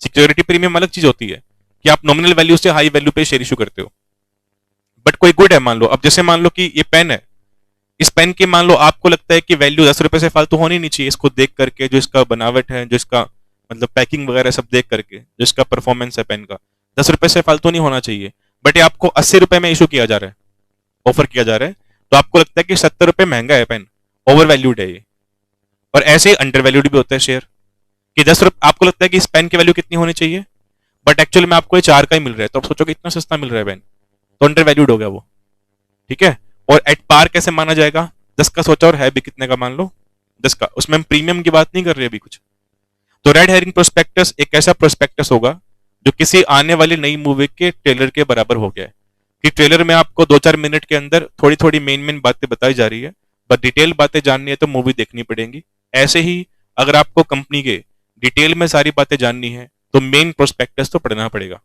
सिक्योरिटी प्रीमियम अलग चीज होती है कि आप नॉमिनल वैल्यू से हाई वैल्यू पे शेयर इशू करते हो। बट कोई गुड है, मान लो, अब जैसे मान लो कि ये पेन है, इस पेन की मान लो आपको लगता है कि वैल्यू 10 रुपए से फालतू होनी नहीं चाहिए, इसको देख करके, जो इसका बनावट है, जो इसका मतलब पैकिंग वगैरह सब देख करके, जो इसका परफॉर्मेंस है पेन का, 10 रुपए से फालतू नहीं होना चाहिए। बट ये आपको 80 रुपए में इशू किया जा रहा है, ऑफर किया जा रहा है, तो आपको लगता है कि 70 रुपए महंगा है पेन, ओवर वैल्यूड है ये। और ऐसे ही अंडर वैल्यूड भी होता है शेयर, कि 10 रुपए आपको लगता है कि इस पेन की वैल्यू कितनी होनी चाहिए, बट एक्चुअली में आपको ये 4 का ही मिल रहा है, तो आप सोचोगे इतना सस्ता मिल रहा है पेन, तो अंडर वैल्यूड हो गया वो। ठीक है, और एट पार कैसे माना जाएगा? 10 का सोचा और है भी कितने का, मान लो 10 का, उसमें हम प्रीमियम की बात नहीं कर रहे अभी कुछ। तो रेड हेरिंग प्रोस्पेक्टस एक ऐसा प्रोस्पेक्टस होगा जो किसी आने वाली नई मूवी के ट्रेलर के बराबर हो गया है, कि ट्रेलर में आपको 2-4 मिनट के अंदर थोड़ी थोड़ी मेन मेन बातें बताई जा रही है, बट डिटेल बातें जाननी है तो मूवी देखनी पड़ेगी। ऐसे ही अगर आपको कंपनी के डिटेल में सारी बातें जाननी है तो मेन प्रोस्पेक्टस तो पढ़ना पड़ेगा,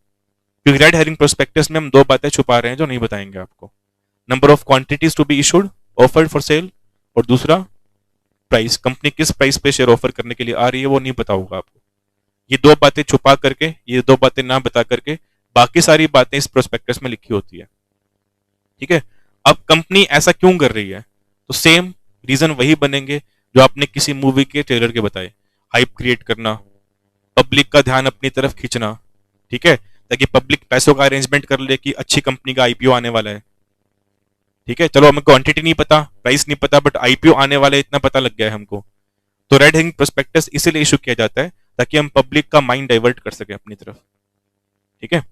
क्योंकि रेड हेरिंग प्रोस्पेक्टस में हम दो बातें छुपा रहे हैं जो नहीं बताएंगे आपको। Number of quantities to be issued, offered for sale, और दूसरा प्राइस, कंपनी किस प्राइस पे शेयर ऑफर करने के लिए आ रही है वो नहीं पता होगा आपको। ये दो बातें छुपा करके, ये दो बातें ना बता करके, बाकी सारी बातें इस प्रोस्पेक्टस में लिखी होती है। ठीक है, अब कंपनी ऐसा क्यों कर रही है, तो सेम रीजन वही बनेंगे जो आपने किसी मूवी के ट्रेलर के बताए। हाइप क्रिएट करना, पब्लिक का ध्यान अपनी तरफ खींचना, ठीक है, ताकि पब्लिक पैसों का अरेंजमेंट कर ले कि अच्छी कंपनी का आईपीओ आने वाला है। ठीक है, चलो हमें क्वांटिटी नहीं पता, प्राइस नहीं पता, बट आईपीओ आने वाले इतना पता लग गया है हमको। तो रेड हेरिंग प्रोस्पेक्टस इसीलिए इशू किया जाता है ताकि हम पब्लिक का माइंड डाइवर्ट कर सके अपनी तरफ। ठीक है,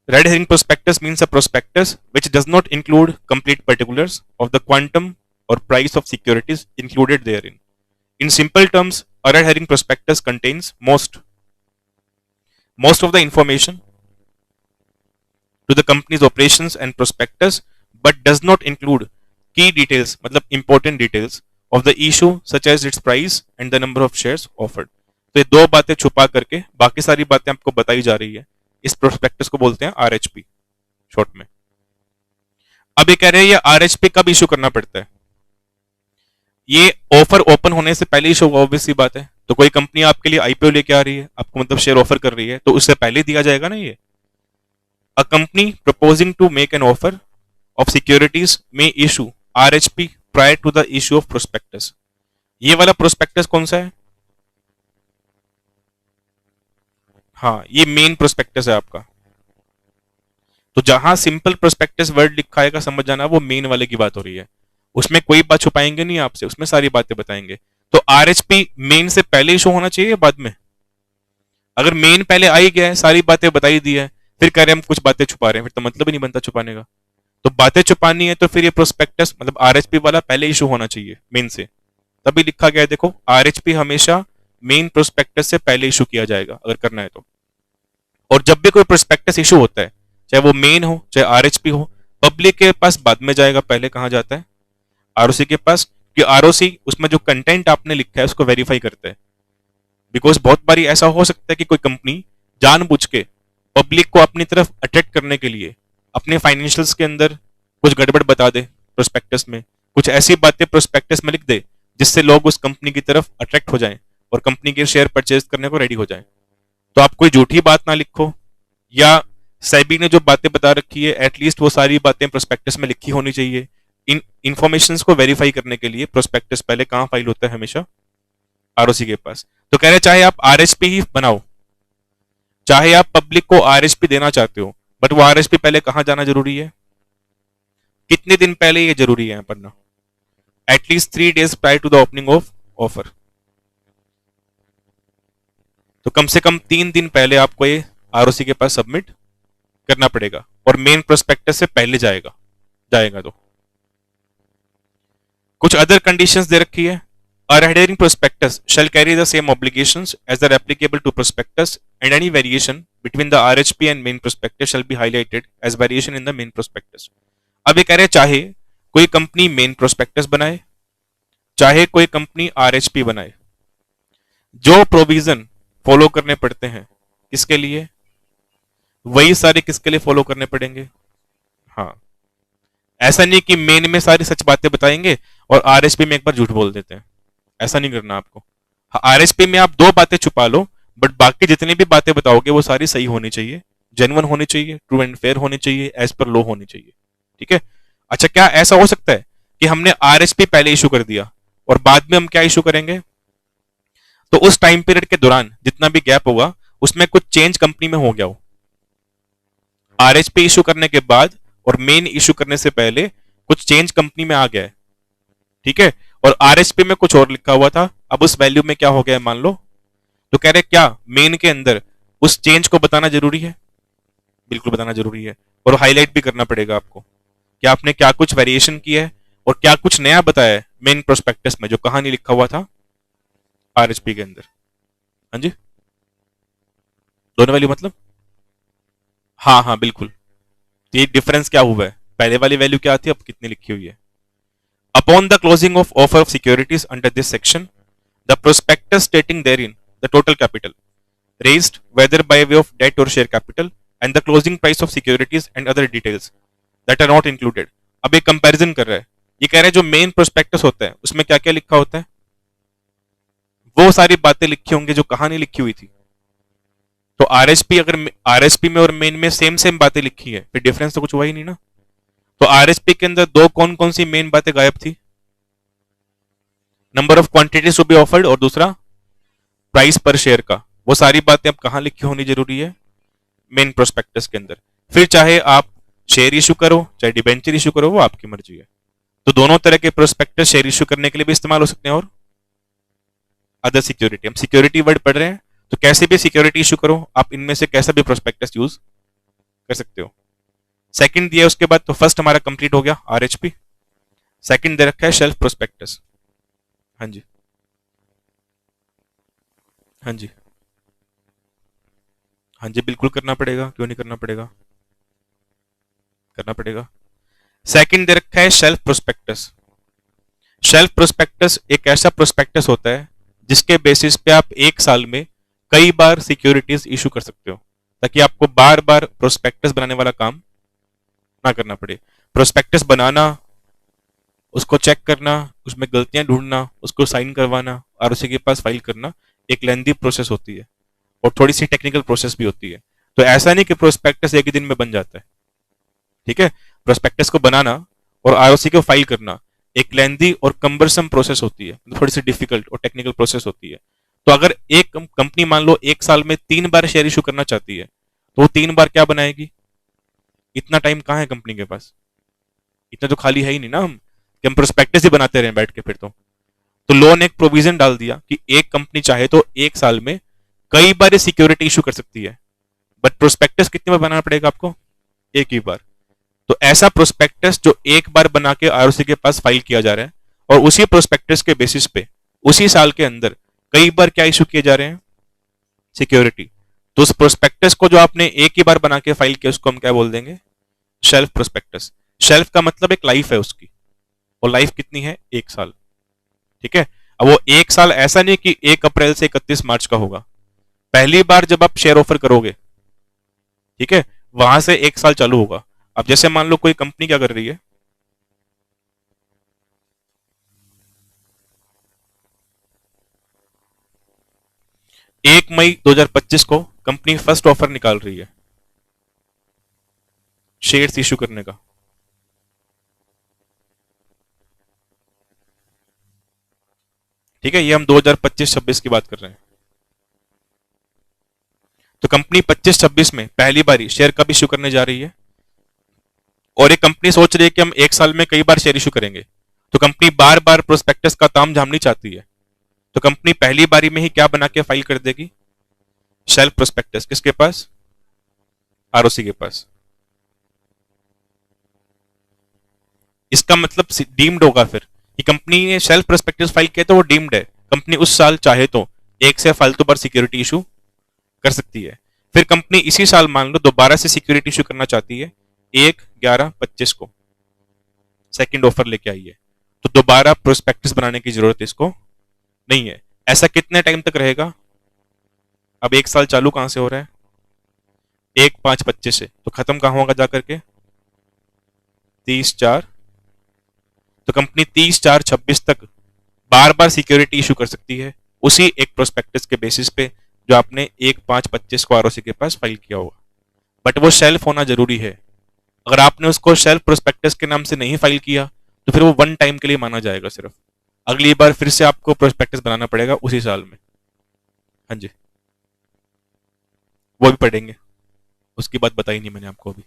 red herring prospectus means a prospectus which does not include complete particulars of the quantum or price of securities included therein. In simple terms, a red herring prospectus contains most of the information to the company's operations and prospectus, but does not include key details, मतलब important details of the issue such as its price and the number of shares offered. तो ये दो बातें छुपा करके बाकी सारी बातें आपको बताई जा रही है। इस प्रोस्पेक्टस को बोलते हैं आरएचपी शॉर्ट में। अब ये कह रहे हैं ये आरएचपी कब इशू करना पड़ता है? ये ऑफर ओपन होने से पहले इशू होगा, ऑब्वियस सी बात है। तो कोई कंपनी आपके लिए आईपीओ लेके आ रही है, आपको मतलब शेयर ऑफर कर रही है, तो उससे पहले दिया जाएगा ना ये। A company proposing to make an offer of securities may issue RHP prior to the issue of prospectus. ये वाला प्रोस्पेक्टस कौन सा है? हाँ, ये मेन प्रोस्पेक्टस है आपका। तो जहां सिंपल प्रोस्पेक्टस वर्ड लिखा है का समझ जाना, वो मेन वाले की बात हो रही है। उसमें कोई बात छुपाएंगे नहीं आपसे, उसमें सारी बातें बताएंगे। तो आरएचपी मेन से पहले इशू होना चाहिए या बाद में? अगर मेन पहले आ ही गया है, सारी बातें बताई दी है, फिर कह रहे हैं हम कुछ बातें छुपा रहे हैं, फिर तो मतलब ही नहीं बनता छुपाने का। तो बातें छुपानी है तो फिर ये प्रोस्पेक्टस मतलब आरएचपी वाला पहले इशू होना चाहिए मेन से, तभी लिखा गया है। देखो, आरएचपी हमेशा मेन प्रोस्पेक्टस से पहले इशू किया जाएगा अगर करना है तो। और जब भी कोई प्रोस्पेक्टस इशू होता है, चाहे वो मेन हो चाहे आरएचपी हो, पब्लिक के पास बाद में जाएगा, पहले कहाँ जाता है? आरओसी के पास, कि आरओसी उसमें जो कंटेंट आपने लिखा है उसको वेरीफाई करता है। बिकॉज बहुत बारी ऐसा हो सकता है कि कोई कंपनी जानबूझ के पब्लिक को अपनी तरफ अट्रैक्ट करने के लिए अपने फाइनेंशियल्स के अंदर कुछ गड़बड़ बता दे, प्रोस्पेक्टस में कुछ ऐसी बातें प्रोस्पेक्टस में लिख दे जिससे लोग उस कंपनी की तरफ अट्रैक्ट हो जाएं और कंपनी के शेयर परचेज करने को रेडी हो जाएं। तो आप कोई झूठी बात ना लिखो, या सेबी ने जो बातें बता रखी है एटलीस्ट वो सारी बातें प्रोस्पेक्टस में लिखी होनी चाहिए। इन इंफॉर्मेशन को वेरीफाई करने के लिए प्रोस्पेक्टस पहले कहाँ फाइल होता है? हमेशा आरओसी के पास। तो कह रहे चाहे आप आरएचपी ही बनाओ, चाहे आप पब्लिक को आरएचपी देना चाहते हो, बट वो आरएचपी पहले कहां जाना जरूरी है? कितने दिन पहले ये जरूरी है पढ़ना? At least 3 days prior to the opening of offer. तो कम से कम 3 दिन पहले आपको ये आरओसी के पास सबमिट करना पड़ेगा, और मेन प्रोस्पेक्टस से पहले जाएगा तो कुछ अदर कंडीशंस दे रखी है। A adhering prospectus shall carry the same obligations as are applicable to prospectus, and any variation between the RHP and main prospectus shall be highlighted as variation in the main prospectus. अब ये कह रहे चाहे कोई कंपनी मेन प्रोस्पेक्टस बनाए चाहे कोई कंपनी आरएचपी बनाए, जो प्रोविजन फॉलो करने पड़ते हैं किसके लिए, वही सारे किसके लिए फॉलो करने पड़ेंगे। हाँ, ऐसा नहीं कि मेन में सारी सच बातें बताएंगे और आरएचपी में एक बार झूठ बोल देते हैं, ऐसा नहीं करना आपको। आरएसपी में आप 2 बातें छुपा लो, बट बाकी जितनी भी बातें बताओगे वो सारी सही होनी चाहिए, जेन्युइन होनी चाहिए, ट्रू एंड फेयर होनी चाहिए, एज पर लॉ होनी चाहिए। ठीक है। अच्छा, क्या ऐसा हो सकता है कि हमने आरएसपी पहले इशू कर दिया और बाद में हम क्या इशू करेंगे? तो उस टाइम पीरियड के दौरान जितना भी गैप होगा उसमें कुछ चेंज कंपनी में हो गया हो, आरएचपी इशू करने के बाद और मेन इशू करने से पहले कुछ चेंज कंपनी में आ गया है। ठीक है। और आरएसपी में कुछ और लिखा हुआ था, अब उस वैल्यू में क्या हो गया है मान लो। तो कह रहे क्या मेन के अंदर उस चेंज को बताना जरूरी है? बिल्कुल बताना जरूरी है, और हाईलाइट भी करना पड़ेगा आपको कि आपने क्या कुछ वेरिएशन किया है और क्या कुछ नया बताया है मेन प्रोस्पेक्टस में जो कहां नहीं लिखा हुआ था आरएचपी के अंदर। हाँ जी, दोनों वैल्यू मतलब? हाँ हाँ बिल्कुल। तो ये डिफरेंस क्या हुआ है, पहले वाली वैल्यू क्या थी, अब कितनी लिखी हुई है। Upon the closing of offer of securities under this section, the prospectus stating therein the total capital raised, whether by way of debt or share capital, and the closing price of securities and other details that are not included. अब एक कंपैरिजन कर रहा है, ये कह रहा है जो मेन प्रोस्पेक्टस होता है उसमें क्या क्या लिखा होता है, वो सारी बातें लिखी होंगी जो कहां नहीं लिखी हुई थी। तो आरएसपी अगर आरएसपी में और मेन में सेम बातें लिखी है, फिर डिफरेंस तो कुछ हुआ ही नहीं ना। तो आरएसपी के अंदर 2 कौन कौन सी मेन बातें गायब थी? Number of quantities to be offered और दूसरा प्राइस पर शेयर का। वो सारी बातें अब कहां लिखी होनी जरूरी है? मेन प्रोस्पेक्टस के अंदर। फिर चाहे आप शेयर इशू करो चाहे डिबेंचर इशू करो, वो आपकी मर्जी है। तो दोनों तरह के प्रोस्पेक्टस शेयर इशू करने के लिए भी इस्तेमाल हो सकते हैं, और अदर सिक्योरिटी, हम सिक्योरिटी वर्ड पढ़ रहे हैं तो कैसे भी सिक्योरिटी इशू करो, आप इनमें से कैसा भी प्रोस्पेक्टस यूज कर सकते हो। सेकंड दिया उसके बाद, तो फर्स्ट हमारा कंप्लीट हो गया आरएचपी, सेकंड दे रखा है शेल्फ प्रोस्पेक्टस। हाँ जी हाँ जी हाँ जी, बिल्कुल करना पड़ेगा, क्यों नहीं करना पड़ेगा, करना पड़ेगा। सेकंड दे रखा है शेल्फ प्रोस्पेक्टस। शेल्फ प्रोस्पेक्टस एक ऐसा प्रोस्पेक्टस होता है जिसके बेसिस पे आप 1 साल में कई बार सिक्योरिटीज इशू कर सकते हो, ताकि आपको बार बार प्रोस्पेक्टस बनाने वाला काम ना करना पड़े। प्रोस्पेक्टस बनाना, उसको चेक करना, उसमें गलतियां ढूंढना, उसको साइन करवाना, आरओसी के पास फाइल करना, एक लेंथी प्रोसेस होती है और थोड़ी सी टेक्निकल प्रोसेस भी होती है। तो ऐसा नहीं कि प्रोस्पेक्टस एक ही दिन में बन जाता है। ठीक है। प्रोस्पेक्टस को बनाना और आरओसी को फाइल करना एक लेंथी और कंबरसम प्रोसेस होती है, थोड़ी सी डिफिकल्ट और टेक्निकल प्रोसेस होती है। तो अगर एक कंपनी मान लो 1 साल में 3 बार शेयर इशू करना चाहती है, तो वो 3 बार क्या बनाएगी? इतना टाइम कहाँ है कंपनी के पास? इतना तो खाली है ही नहीं ना हम प्रोस्पेक्टस ही बनाते रहे बैठ के। फिर तो लॉ ने एक प्रोविजन डाल दिया कि एक कंपनी चाहे तो 1 साल में कई बार सिक्योरिटी इशू कर सकती है, बट प्रोस्पेक्टस कितनी बार बनाना पड़ेगा आपको? एक ही बार। तो ऐसा प्रोस्पेक्टस जो एक बार बना के आरओसी के पास फाइल किया जा रहा है, और उसी प्रोस्पेक्टस के बेसिस पे उसी साल के अंदर कई बार क्या इशू किए जा रहे हैं? सिक्योरिटी। तो उस प्रोस्पेक्टस को जो आपने एक ही बार बना के फाइल किया उसको हम क्या बोल देंगे? Shelf prospectus. शेल्फ का मतलब एक लाइफ है उसकी, और लाइफ कितनी है? 1 साल। ठीक है। अब वो 1 साल ऐसा नहीं कि 1 अप्रैल से 31 मार्च का होगा। पहली बार जब आप शेयर ऑफर करोगे, ठीक है, वहां से 1 साल चालू होगा। अब जैसे मान लो कोई कंपनी क्या कर रही है, 1 मई 2025 को कंपनी फर्स्ट ऑफर निकाल रही है शेयर्स इश्यू करने का। ठीक है, ये हम 2025-26 की बात कर रहे हैं। तो कंपनी 25-26 में पहली बारी शेयर कब इश्यू करने जा रही है, और एक कंपनी सोच रही है कि हम 1 साल में कई बार शेयर इश्यू करेंगे, तो कंपनी बार बार प्रोस्पेक्टस का ताम झाम नहीं चाहती है, तो कंपनी पहली बारी में ही क्या बना के फाइल कर देगी? Shelf prospectus. किसके पास? आरओसी के पास। इसका मतलब डीम्ड होगा फिर कि कंपनी ने शेल्फ प्रोस्पेक्टस फाइल किया तो वो डीम्ड है। कंपनी उस साल चाहे तो एक से फालतू बार सिक्योरिटी इशू कर सकती है। फिर कंपनी इसी साल मान लो दोबारा से सिक्योरिटी इशू करना चाहती है 1/11/25 को, सेकंड ऑफर लेके आई है, तो दोबारा प्रोस्पेक्टस बनाने की जरूरत इसको नहीं है। ऐसा कितने टाइम तक रहेगा? अब 1 साल चालू कहां से हो रहा है? 1/5/25 से, तो खत्म कहां होगा जाकर के? 30/4। तो कंपनी 30/4/26 तक बार बार सिक्योरिटी इशू कर सकती है उसी एक प्रोस्पेक्टस के बेसिस पे जो आपने 1/5/25 को आरओसी के पास फाइल किया होगा। बट वो शेल्फ होना जरूरी है। अगर आपने उसको शेल्फ प्रोस्पेक्टस के नाम से नहीं फाइल किया तो फिर वो वन टाइम के लिए माना जाएगा सिर्फ। अगली बार फिर से आपको प्रोस्पेक्टस बनाना पड़ेगा उसी साल में। हाँ जी, वो भी पढ़ेंगे, उसकी बात बताई नहीं मैंने आपको अभी।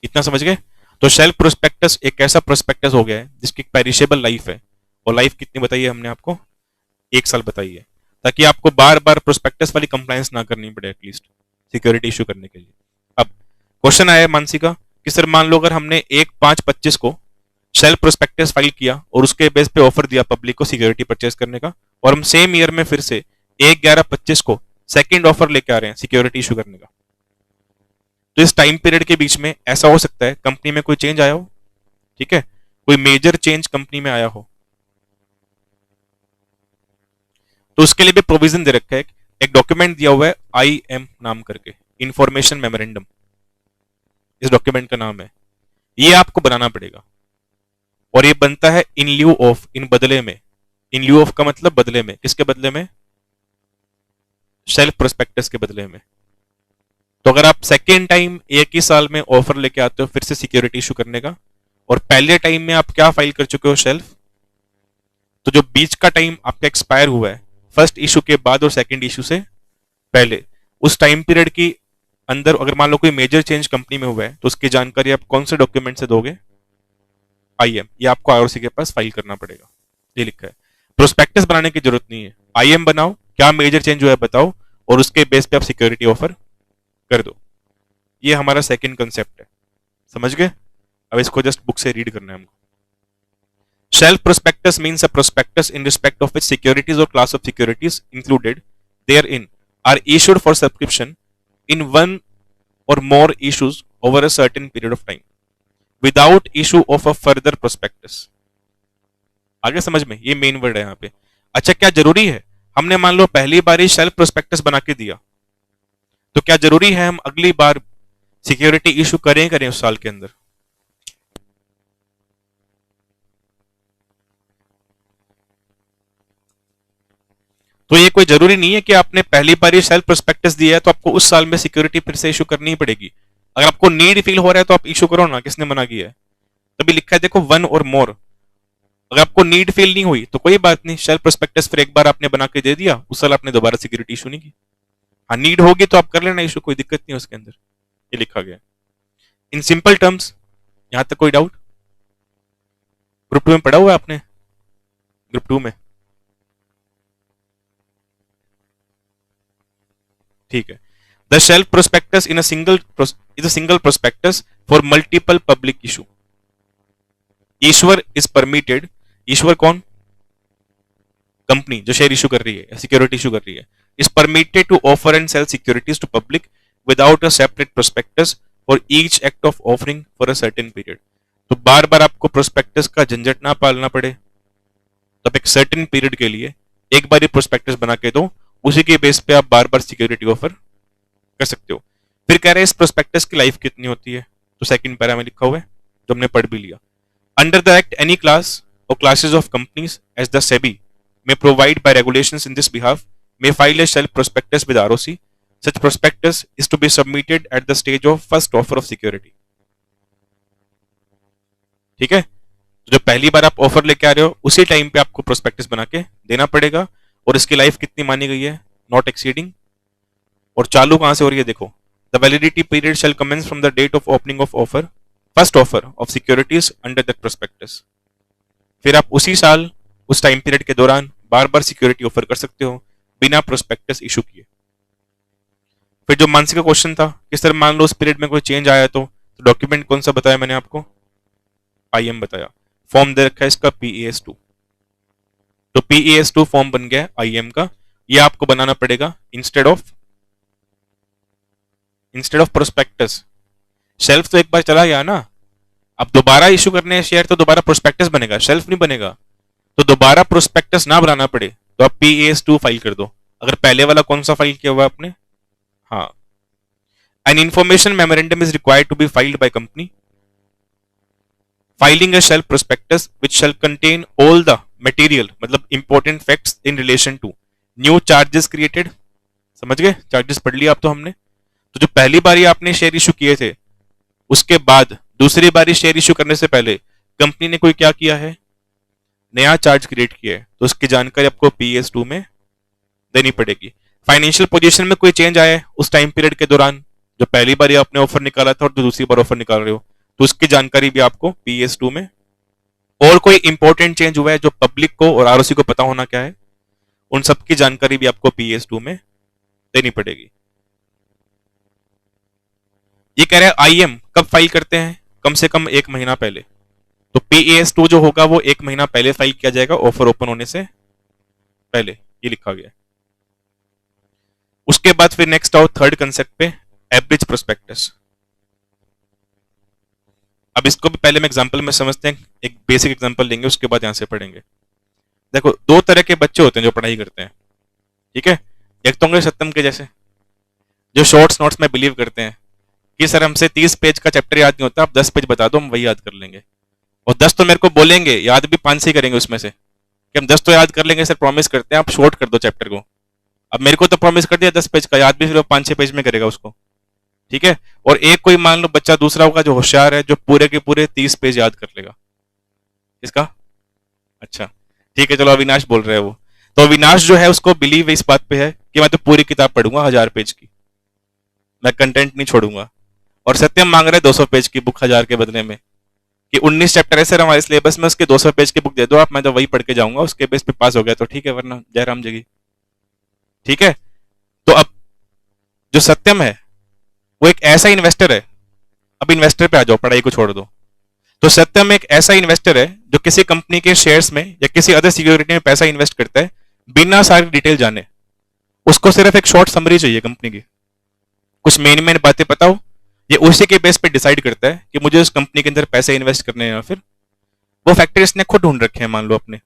इतना समझ गए? तो शेल्फ प्रोस्पेक्टस एक ऐसा प्रोस्पेक्टस हो गया है जिसकी पेरिशेबल लाइफ है, और लाइफ कितनी बताई है हमने आपको? 1 साल बताई है, ताकि आपको बार बार प्रोस्पेक्टस वाली कंप्लायंस ना करनी पड़े एटलीस्ट सिक्योरिटी इशू करने के लिए। अब क्वेश्चन आया मानसी का कि सर मान लो अगर हमने 1/5/25 को शेल्फ प्रोस्पेक्टस फाइल किया और उसके बेस पे ऑफर दिया पब्लिक को सिक्योरिटी परचेज करने का, और हम सेम ईयर में फिर से 1/11/25 को सेकेंड ऑफर लेके आ रहे हैं सिक्योरिटी इशू करने का, तो इस टाइम पीरियड के बीच में ऐसा हो सकता है कंपनी में कोई चेंज आया हो, ठीक है, कोई मेजर चेंज कंपनी में आया हो, तो उसके लिए भी प्रोविजन दे रखा है। एक डॉक्यूमेंट दिया हुआ है IM नाम करके, इंफॉर्मेशन मेमोरेंडम, इस डॉक्यूमेंट का नाम है। ये आपको बनाना पड़ेगा, और ये बनता है इन ल्यू ऑफ, इन बदले में। इन ल्यू ऑफ का मतलब बदले में, किसके बदले में? शेल्फ प्रोस्पेक्टस के बदले में। तो अगर आप सेकेंड टाइम एक ही साल में ऑफर लेके आते हो फिर से सिक्योरिटी इशू करने का, और पहले टाइम में आप क्या फाइल कर चुके हो? शेल्फ। तो जो बीच का टाइम आपका एक्सपायर हुआ है फर्स्ट इशू के बाद और सेकंड इशू से पहले, उस टाइम पीरियड की अंदर अगर मान लो कोई मेजर चेंज कंपनी में हुआ है तो उसकी जानकारी आप कौन से डॉक्यूमेंट से दोगे? IM। ये आपको आरओसी के पास फाइल करना पड़ेगा, ये लिखा है। प्रोस्पेक्टस बनाने की जरूरत नहीं है, IM बनाओ, क्या मेजर चेंज हुआ है बताओ, और उसके बेस पे आप सिक्योरिटी ऑफर कर दो। ये हमारा सेकंड कंसेप्ट है, समझ गए? अब इसको जस्ट बुक से रीड करना है हमको। Shelf prospectus means a prospectus in respect of which securities or class of securities included therein are issued for subscription in one or more issues over a certain period of time without issue of a further prospectus। आगे समझ में? ये मेन वर्ड है यहाँ पे। अच्छा, क्या जरूरी है हमने मान लो पहली बार ही शेल्फ प्रोस्पेक्टस बना के दिया, तो क्या जरूरी है हम अगली बार सिक्योरिटी इशू करें उस साल के अंदर? तो ये कोई जरूरी नहीं है कि आपने पहली बार ही सेल्फ प्रोस्पेक्टस दिया है तो आपको उस साल में सिक्योरिटी फिर से इशू करनी ही पड़ेगी। अगर आपको नीड फील हो रहा है तो आप इशू करो ना, किसने मना किया है? तभी लिखा है देखो, वन और मोर। अगर आपको नीड फील नहीं हुई तो कोई बात नहीं, सेल्फ प्रोस्पेक्टस फिर एक बार आपने बना के दे दिया, उस साल आपने दोबारा सिक्योरिटी इशू नहीं की। हाँ, नीड होगी तो आप कर लेना इशू, कोई दिक्कत नहीं है उसके अंदर, ये लिखा गया इन सिंपल टर्म्स। यहां तक कोई डाउट? ग्रुप 2 में पढ़ा हुआ है आपने? ग्रुप 2 में ठीक है। The shelf prospectus in is a single prospectus for multiple public issue. Issuer is permitted, issuer कौन? कंपनी जो शेयर इशू कर रही है, सिक्योरिटी इशू कर रही है, is permitted to offer and sell securities to public without a separate prospectus for each act of offering for a certain period. तो बार बार आपको प्रोस्पेक्टस का झंझट ना पालना पड़े, तो आप एक सर्टेन पीरियड के लिए एक बार ही प्रोस्पेक्टस बना के दो, उसी के बेस पे आप बार बार सिक्योरिटी ऑफर कर सकते हो। फिर कह रहे हैं इस प्रोस्पेक्टस की लाइफ कितनी होती है, तो सेकंड पैरा में लिखा हुआ है जो हमने पढ़ भी लिया। Under the act any class or classes of companies as the SEBI may provide by regulations in this behalf may file a shelf prospectus with ROC. Such prospectus is to be submitted at the stage of first offer of security. ठीक है, तो जब पहली बार आप ऑफर लेके आ रहे हो उसी टाइम पे आपको प्रोस्पेक्टस बना के देना पड़ेगा, और इसकी लाइफ कितनी मानी गई है, नॉट एक्सीडिंग। और चालू कहां से हो रही है देखो, the validity period shall commence from the date of opening of offer first offer of securities under that prospectus. फिर आप उसी साल उस टाइम पीरियड के दौरान बार बार सिक्योरिटी ऑफर कर सकते हो बिना प्रोस्पेक्टस इशू किए। फिर जो मानसी का क्वेश्चन था कि सर मान लो उस पीरियड में कोई चेंज आया तो डॉक्यूमेंट कौन सा बताया मैंने आपको, आईएम बताया। फॉर्म दे रखा है इसका PES2, तो PES2 फॉर्म बन गया आईएम का, ये आपको बनाना पड़ेगा इंस्टेड ऑफ प्रोस्पेक्टस। शेल्फ तो एक बार चला गया ना, अब दोबारा इशू करने हैं शेयर तो दोबारा प्रोस्पेक्टस बनेगा, शेल्फ नहीं बनेगा। तो दोबारा प्रोस्पेक्टस ना बनाना पड़े तो आप PES2 फाइल कर दो। अगर पहले वाला कौन सा फाइल किया हुआ आपने, हाँ, an information memorandum is required to be filed by company filing a shelf prospectus which shall contain all the material, मतलब important facts in relation to new charges created. समझ गए, चार्जेस पढ़ लिया आप तो हमने। तो जो पहली बार आपने शेयर इशू किए थे उसके बाद दूसरी बार शेयर इशू करने से पहले कंपनी ने कोई क्या किया है, नया चार्ज क्रिएट किया है, तो उसकी जानकारी आपको PES2 में देनी पड़ेगी। फाइनेंशियल पोजीशन में कोई चेंज आया है उस टाइम पीरियड के दौरान, जो पहली बार आपने ऑफर निकाला था और जो दूसरी बार ऑफर निकाल रहे हो, तो उसकी जानकारी भी आपको PES2 में। और कोई इंपॉर्टेंट चेंज हुआ है जो पब्लिक को और ROC को पता होना क्या है, उन सबकी जानकारी भी आपको PES2 में देनी पड़ेगी। ये कह रहे हैं IM कब फाइल करते हैं, कम से कम 1 महीना पहले। तो PES2 जो होगा वो 1 महीना पहले फाइल किया जाएगा ऑफर ओपन होने से पहले, ये लिखा गया। उसके बाद फिर नेक्स्ट आओ थर्ड कंसेप्ट पे, एवरेज प्रोस्पेक्टस। अब इसको भी पहले में एग्जांपल में समझते हैं, एक बेसिक एग्जांपल लेंगे उसके बाद यहां से पढ़ेंगे। देखो, दो तरह के बच्चे होते हैं जो पढ़ाई करते हैं, ठीक है। एक तो होंगे सत्यम के जैसे, जो शॉर्ट्स नोट्स में बिलीव करते हैं कि सर हमसे 30 पेज का चैप्टर याद नहीं होता, आप 10 पेज बता दो हम वही याद कर लेंगे। और 10 तो मेरे को बोलेंगे, याद भी 5 से ही करेंगे उसमें से, कि हम 10 तो याद कर लेंगे सर, प्रॉमिस करते हैं, आप शॉर्ट कर दो चैप्टर को। अब मेरे को तो प्रॉमिस कर दिया 10 पेज का, याद भी सिर्फ 5-6 पेज में करेगा उसको, ठीक है। और एक कोई मान लो बच्चा दूसरा होगा जो होशियार है, जो पूरे के पूरे 30 पेज याद कर लेगा। इसका अच्छा, ठीक है, चलो अविनाश बोल रहे हैं वो। तो अविनाश जो है उसको बिलीव इस बात पे है कि मैं तो पूरी किताब पढ़ूंगा 1000 पेज की, मैं कंटेंट नहीं छोड़ूंगा। और सत्यम मांग रहे हैं 200 पेज की बुक 1000 के बदले में, कि 19 चैप्टर है सर हमारे सिलेबस में, उसके 200 पेज की बुक दे दो आप, मैं तो वही पढ़ के जाऊंगा, उसके बेस पे पास हो गया तो ठीक है, वरना जयराम जगी, ठीक है। तो अब जो सत्यम है वो एक ऐसा इन्वेस्टर है, अब इन्वेस्टर पे आ जाओ, पढ़ाई को छोड़ दो। तो सत्यम एक ऐसा इन्वेस्टर है जो किसी कंपनी के शेयर्स में या किसी अदर सिक्योरिटी में पैसा इन्वेस्ट करता है बिना सारी डिटेल जाने। उसको सिर्फ एक शॉर्ट समरी चाहिए कंपनी की, कुछ मेन मेन बातें पता हो, ये उसी के बेस पे डिसाइड करता है कि मुझे उस कंपनी के अंदर पैसे इन्वेस्ट करने हैं या फिर वो फैक्टर इसने खुद ढूंढ रखे हैं मान लो अपने।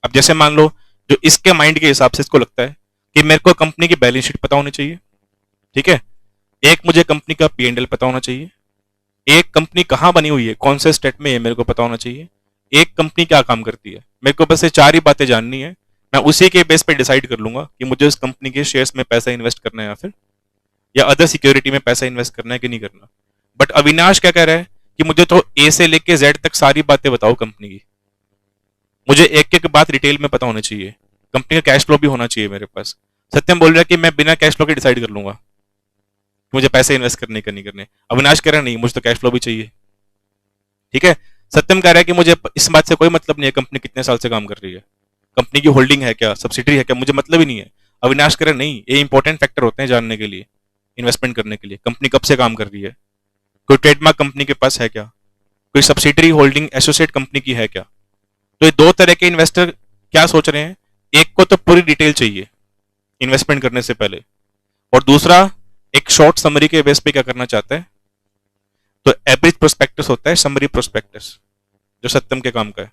अब जैसे मान लो जो इसके माइंड के हिसाब से इसको लगता है कि मेरे को कंपनी की बैलेंस शीट पता होनी चाहिए, ठीक है, एक मुझे कंपनी का P&L पता होना चाहिए, एक कंपनी कहाँ बनी हुई है, कौन से स्टेट में है मेरे को पता होना चाहिए, एक कंपनी क्या काम करती है, मेरे को बस ये 4 ही बातें जाननी है। मैं उसी के बेस पे डिसाइड कर लूंगा कि मुझे उस कंपनी के शेयर्स में पैसा इन्वेस्ट करना है या फिर या अदर सिक्योरिटी में पैसा इन्वेस्ट करना है कि नहीं करना। बट अविनाश क्या कह रहा है कि मुझे तो A से लेके Z तक सारी बातें बताओ कंपनी की, मुझे एक एक बात डिटेल में पता होनी चाहिए, कंपनी का कैश फ्लो भी होना चाहिए मेरे पास। सत्यम बोल रहा है कि मैं बिना कैश फ्लो के डिसाइड कर लूंगा मुझे पैसे इन्वेस्ट करने का नहीं करने। अविनाश कह रहा है नहीं, मुझे तो कैश फ्लो भी चाहिए, ठीक है। सत्यम कह रहा है कि मुझे इस बात से कोई मतलब नहीं है कंपनी कितने साल से काम कर रही है, कंपनी की होल्डिंग है क्या, सब्सिडरी है क्या, मुझे मतलब ही नहीं है। अविनाश कह रहा है नहीं, ये इंपॉर्टेंट फैक्टर होते हैं जानने के लिए, इन्वेस्टमेंट करने के लिए, कंपनी कब से काम कर रही है, कोई ट्रेडमार्क कंपनी के पास है क्या, कोई सब्सिडरी होल्डिंग एसोसिएट कंपनी की है क्या। तो ये दो तरह के इन्वेस्टर क्या सोच रहे हैं, एक को तो पूरी डिटेल चाहिए, इन्वेस्टमेंट करने से पहले, और दूसरा एक शॉर्ट समरी के बेस पे क्या करना चाहता है। तो एवरेज प्रोस्पेक्टस होता है समरी प्रोस्पेक्टस, जो सत्यम के काम का है।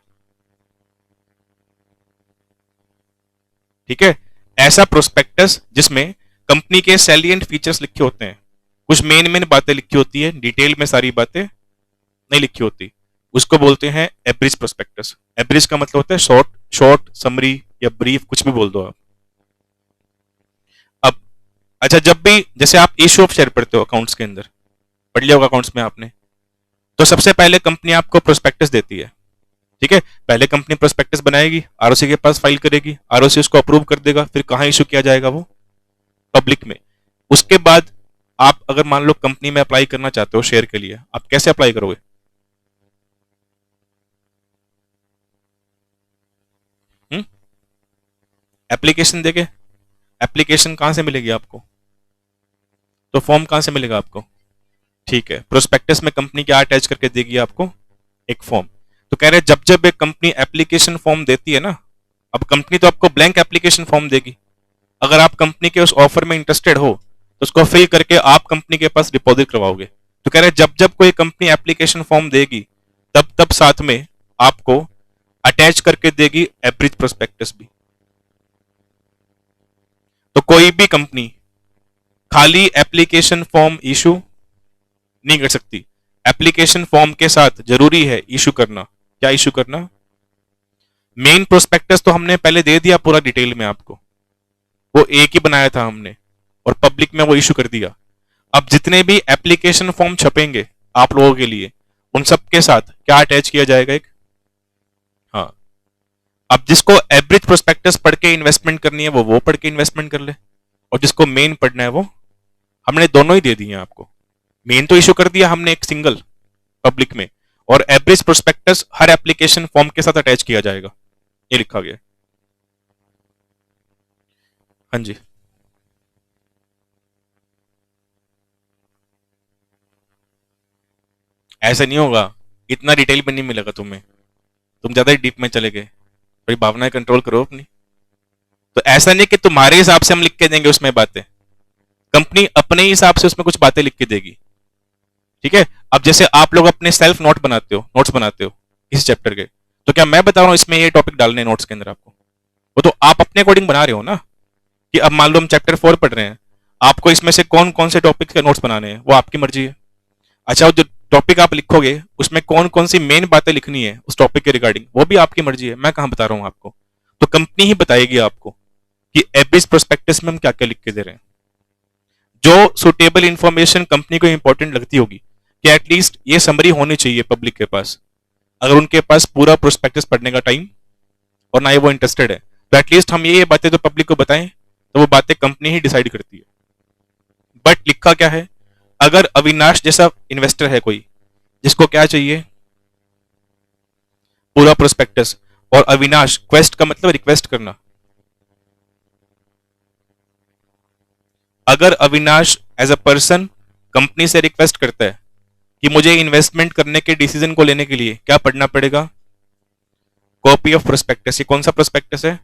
ठीक है, ऐसा प्रोस्पेक्टस जिसमें कंपनी के सैलिएंट फीचर्स लिखे होते हैं, कुछ मेन मेन बातें लिखी होती है, डिटेल में सारी बातें नहीं लिखी होती, उसको बोलते हैं एवरेज प्रोस्पेक्टस। एवरेज का मतलब होता है शॉर्ट, शॉर्ट समरी या ब्रीफ, कुछ भी बोल दो आप। अब अच्छा, जब भी जैसे आप इशू ऑफ शेयर पढ़ते हो अकाउंट्स के अंदर, पढ़ लिया होगा अकाउंट्स में आपने, तो सबसे पहले कंपनी आपको प्रोस्पेक्टस देती है। ठीक है, पहले कंपनी प्रोस्पेक्टस बनाएगी, आरओसी के पास फाइल करेगी, आरओसी उसको अप्रूव कर देगा, फिर कहां इशू किया जाएगा, वो पब्लिक में। उसके बाद आप अगर मान लो कंपनी में अप्लाई करना चाहते हो शेयर के लिए, आप कैसे अप्लाई करोगे? एप्लीकेशन देके, एप्लीकेशन कहां से मिलेगी आपको? तो फॉर्म कहां से मिलेगा आपको? ठीक है, प्रोस्पेक्टस में कंपनी क्या अटैच करके देगी आपको? एक फॉर्म। तो कह रहे हैं जब जब एक कंपनी एप्लीकेशन फॉर्म देती है ना, अब कंपनी तो आपको ब्लैंक एप्लीकेशन फॉर्म देगी, अगर आप कंपनी के उस ऑफर में इंटरेस्टेड हो तो उसको फिल करके आप कंपनी के पास डिपॉजिट करवाओगे। तो कह रहे हैं जब जब कोई कंपनी एप्लीकेशन फॉर्म देगी, तब तब साथ में आपको अटैच करके देगी एवरेज प्रोस्पेक्टस भी। तो कोई भी कंपनी खाली एप्लीकेशन फॉर्म इशू नहीं कर सकती, एप्लीकेशन फॉर्म के साथ जरूरी है इशू करना। क्या इशू करना? मेन प्रोस्पेक्टस तो हमने पहले दे दिया पूरा डिटेल में आपको, वो एक ही बनाया था हमने, और पब्लिक में वो इशू कर दिया। अब जितने भी एप्लीकेशन फॉर्म छपेंगे आप लोगों के लिए, उन सब के साथ क्या अटैच किया जाएगा? एक, हाँ, अब जिसको एवरेज प्रोस्पेक्टस पढ़ के इन्वेस्टमेंट करनी है वो पढ़ के इन्वेस्टमेंट कर ले, और जिसको मेन पढ़ना है वो, हमने दोनों ही दे दिए हैं आपको। मेन तो इशू कर दिया हमने एक सिंगल पब्लिक में, और एवरेज प्रोस्पेक्टस हर एप्लीकेशन फॉर्म के साथ अटैच किया जाएगा, ये लिखा गया। हाँ जी, ऐसा नहीं होगा, इतना डिटेल में नहीं मिलेगा तुम्हें, तुम ज्यादा ही डीप में चले गए, थोड़ी भावनाएं कंट्रोल करो अपनी। तो ऐसा नहीं कि तुम्हारे हिसाब से हम लिख के देंगे उसमें बातें, कंपनी अपने हिसाब से उसमें कुछ बातें लिख के देगी। ठीक है, अब जैसे आप लोग अपने सेल्फ नोट बनाते हो, नोट्स बनाते हो इस चैप्टर के, तो क्या मैं बता रहा हूं इसमें ये टॉपिक डालने नोट्स के अंदर आपको? वो तो आप अपने अकॉर्डिंग बना रहे हो ना, कि अब मान लो हम चैप्टर 4 पढ़ रहे हैं, आपको इसमें से कौन कौन से टॉपिक के नोट्स बनाने हैं वो आपकी मर्जी है। अच्छा, वो जो टॉपिक आप लिखोगे उसमें कौन कौन सी मेन बातें लिखनी है उस टॉपिक के रिगार्डिंग, वो भी आपकी मर्जी है, मैं कहां बता रहा हूं आपको। तो कंपनी ही बताएगी आपको कि एवरेज प्रोस्पेक्टस में हम क्या क्या लिख के दे रहे हैं। जो सुटेबल इंफॉर्मेशन कंपनी को इंपॉर्टेंट लगती होगी कि एटलीस्ट ये समरी होनी चाहिए पब्लिक के पास, अगर उनके पास पूरा प्रोस्पेक्टस पढ़ने का टाइम और ना ही वो इंटरेस्टेड है, तो एटलीस्ट हम ये बातें तो पब्लिक को बताएं, तो वो बातें कंपनी ही डिसाइड करती है। बट लिखा क्या है, अगर अविनाश जैसा इन्वेस्टर है कोई, जिसको क्या चाहिए? पूरा प्रोस्पेक्टस। और अविनाश, क्वेस्ट का मतलब रिक्वेस्ट करना, अगर Avinash as a person company से रिक्वेस्ट करता है कि मुझे इन्वेस्टमेंट करने के डिसीजन को लेने के लिए क्या पढ़ना पड़ेगा? Copy of prospectus. ये कौन सा प्रोस्पेक्टस है?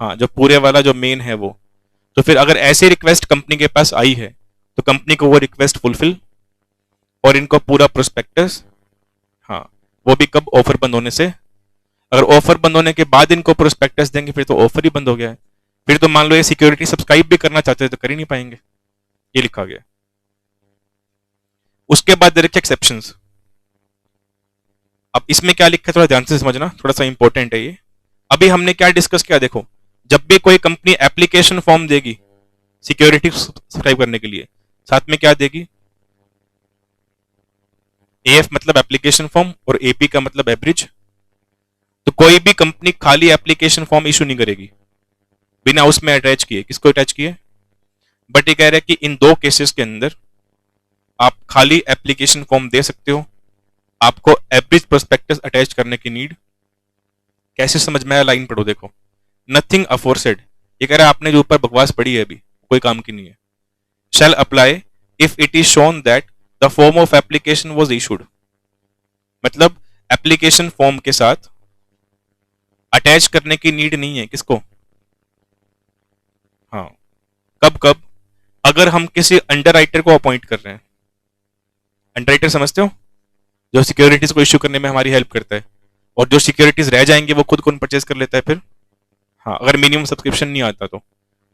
हाँ, जो पूरे वाला जो मेन है वो। तो फिर अगर ऐसी रिक्वेस्ट कंपनी के पास आई है तो कंपनी को वो रिक्वेस्ट फुलफिल, और इनको पूरा प्रोस्पेक्टस, हाँ, वो भी कब? ऑफर बंद होने से। अगर ऑफर बंद होने के बाद इनको प्रोस्पेक्टस देंगे फिर तो ऑफर ही बंद हो गया है, फिर तो मान लो ये सिक्योरिटी सब्सक्राइब भी करना चाहते हैं तो कर ही नहीं पाएंगे, ये लिखा गया। उसके बाद दे रखे एक्सेप्शंस। अब इसमें क्या लिखा है थोड़ा ध्यान से समझना, थोड़ा सा इंपॉर्टेंट है ये। अभी हमने क्या डिस्कस किया, देखो, जब भी कोई कंपनी एप्लीकेशन फॉर्म देगी सिक्योरिटी सब्सक्राइब करने के लिए, साथ में क्या देगी? एएफ मतलब एप्लीकेशन फॉर्म, और एपी का मतलब एवरेज। तो कोई भी कंपनी खाली एप्लीकेशन फॉर्म इशू नहीं करेगी बिना उसमें अटैच किए। किसको अटैच किए? बट ये कह रहा है कि इन दो केसेस के अंदर आप खाली एप्लीकेशन फॉर्म दे सकते हो, आपको एवरेज प्रोस्पेक्टस अटैच करने की नीड कैसे? समझ में आया? लाइन पढ़ो, देखो, नथिंग अफोरसेड, ये कह रहा है आपने जो ऊपर बकवास पढ़ी है अभी कोई काम की नहीं है। Shall apply if it is shown that the form of application was issued, मतलब एप्लीकेशन फॉर्म के साथ अटैच करने की नीड नहीं है। किसको? हाँ, कब कब? अगर हम किसी अंडरराइटर को अपॉइंट कर रहे हैं, अंडरराइटर समझते हो, जो सिक्योरिटीज को इश्यू करने में हमारी हेल्प करता है, और जो सिक्योरिटीज रह जाएंगे वो खुद कौन परचेज कर लेता है फिर? हाँ, अगर मिनिमम सब्सक्रिप्शन नहीं आता तो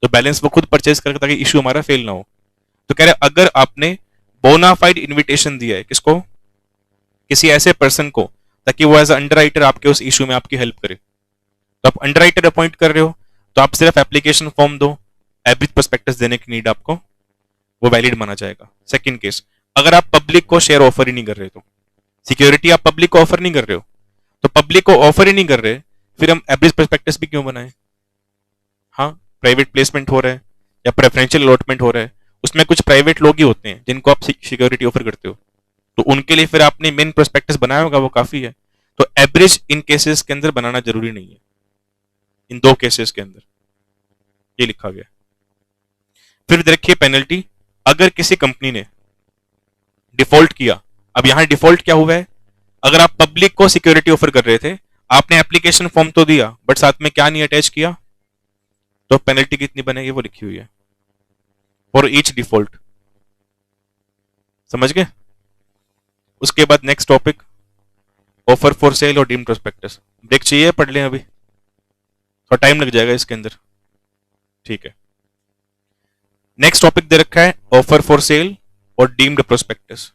बैलेंस वो खुद परचेज करता, ताकि इश्यू हमारा फेल ना हो। तो कह रहे अगर आपने बोनाफाइड इन्विटेशन दिया है किसको, किसी ऐसे पर्सन को, ताकि वो एज अंडरराइटर आपके उस इश्यू में आपकी हेल्प करे, तो आप अंडरराइटर अपॉइंट कर रहे हो, तो आप सिर्फ एप्लीकेशन फॉर्म दो, एवरेज प्रोस्पेक्टस देने की नीड आपको, वो वैलिड माना जाएगा। सेकंड केस, अगर आप पब्लिक को शेयर ऑफर ही नहीं कर रहे, तो सिक्योरिटी आप पब्लिक को ऑफर नहीं कर रहे हो, तो पब्लिक को ऑफर ही नहीं कर रहे, फिर हम एवरेज प्रोस्पेक्टस भी क्यों बनाए? हाँ, प्राइवेट प्लेसमेंट हो रहा है या प्रेफरेंशियल अलॉटमेंट हो रहा है, उसमें कुछ प्राइवेट लोग ही होते हैं जिनको आप सिक्योरिटी ऑफर करते हो, तो उनके लिए फिर आपने मेन प्रोस्पेक्टस बनाया होगा, वो काफी है। तो एवरेज इन केसेस के अंदर बनाना जरूरी नहीं है, इन दो केसेस के अंदर ये लिखा गया। फिर देखिए पेनल्टी, अगर किसी कंपनी ने डिफॉल्ट किया, अब यहां डिफॉल्ट क्या हुआ है, अगर आप पब्लिक को सिक्योरिटी ऑफर कर रहे थे, आपने एप्लीकेशन फॉर्म तो दिया बट साथ में क्या नहीं अटैच किया, तो पेनल्टी कितनी बनेगी वो लिखी हुई है, फॉर ईच डिफॉल्ट। समझ गए? उसके बाद next topic, offer for sale और डीम्ड प्रोस्पेक्टस। ब्रेक चाहिए, पढ़ लें अभी, थोड़ा टाइम लग जाएगा इसके अंदर, ठीक है। नेक्स्ट टॉपिक दे रखा है ऑफर फॉर सेल और डीम्ड प्रोस्पेक्टस,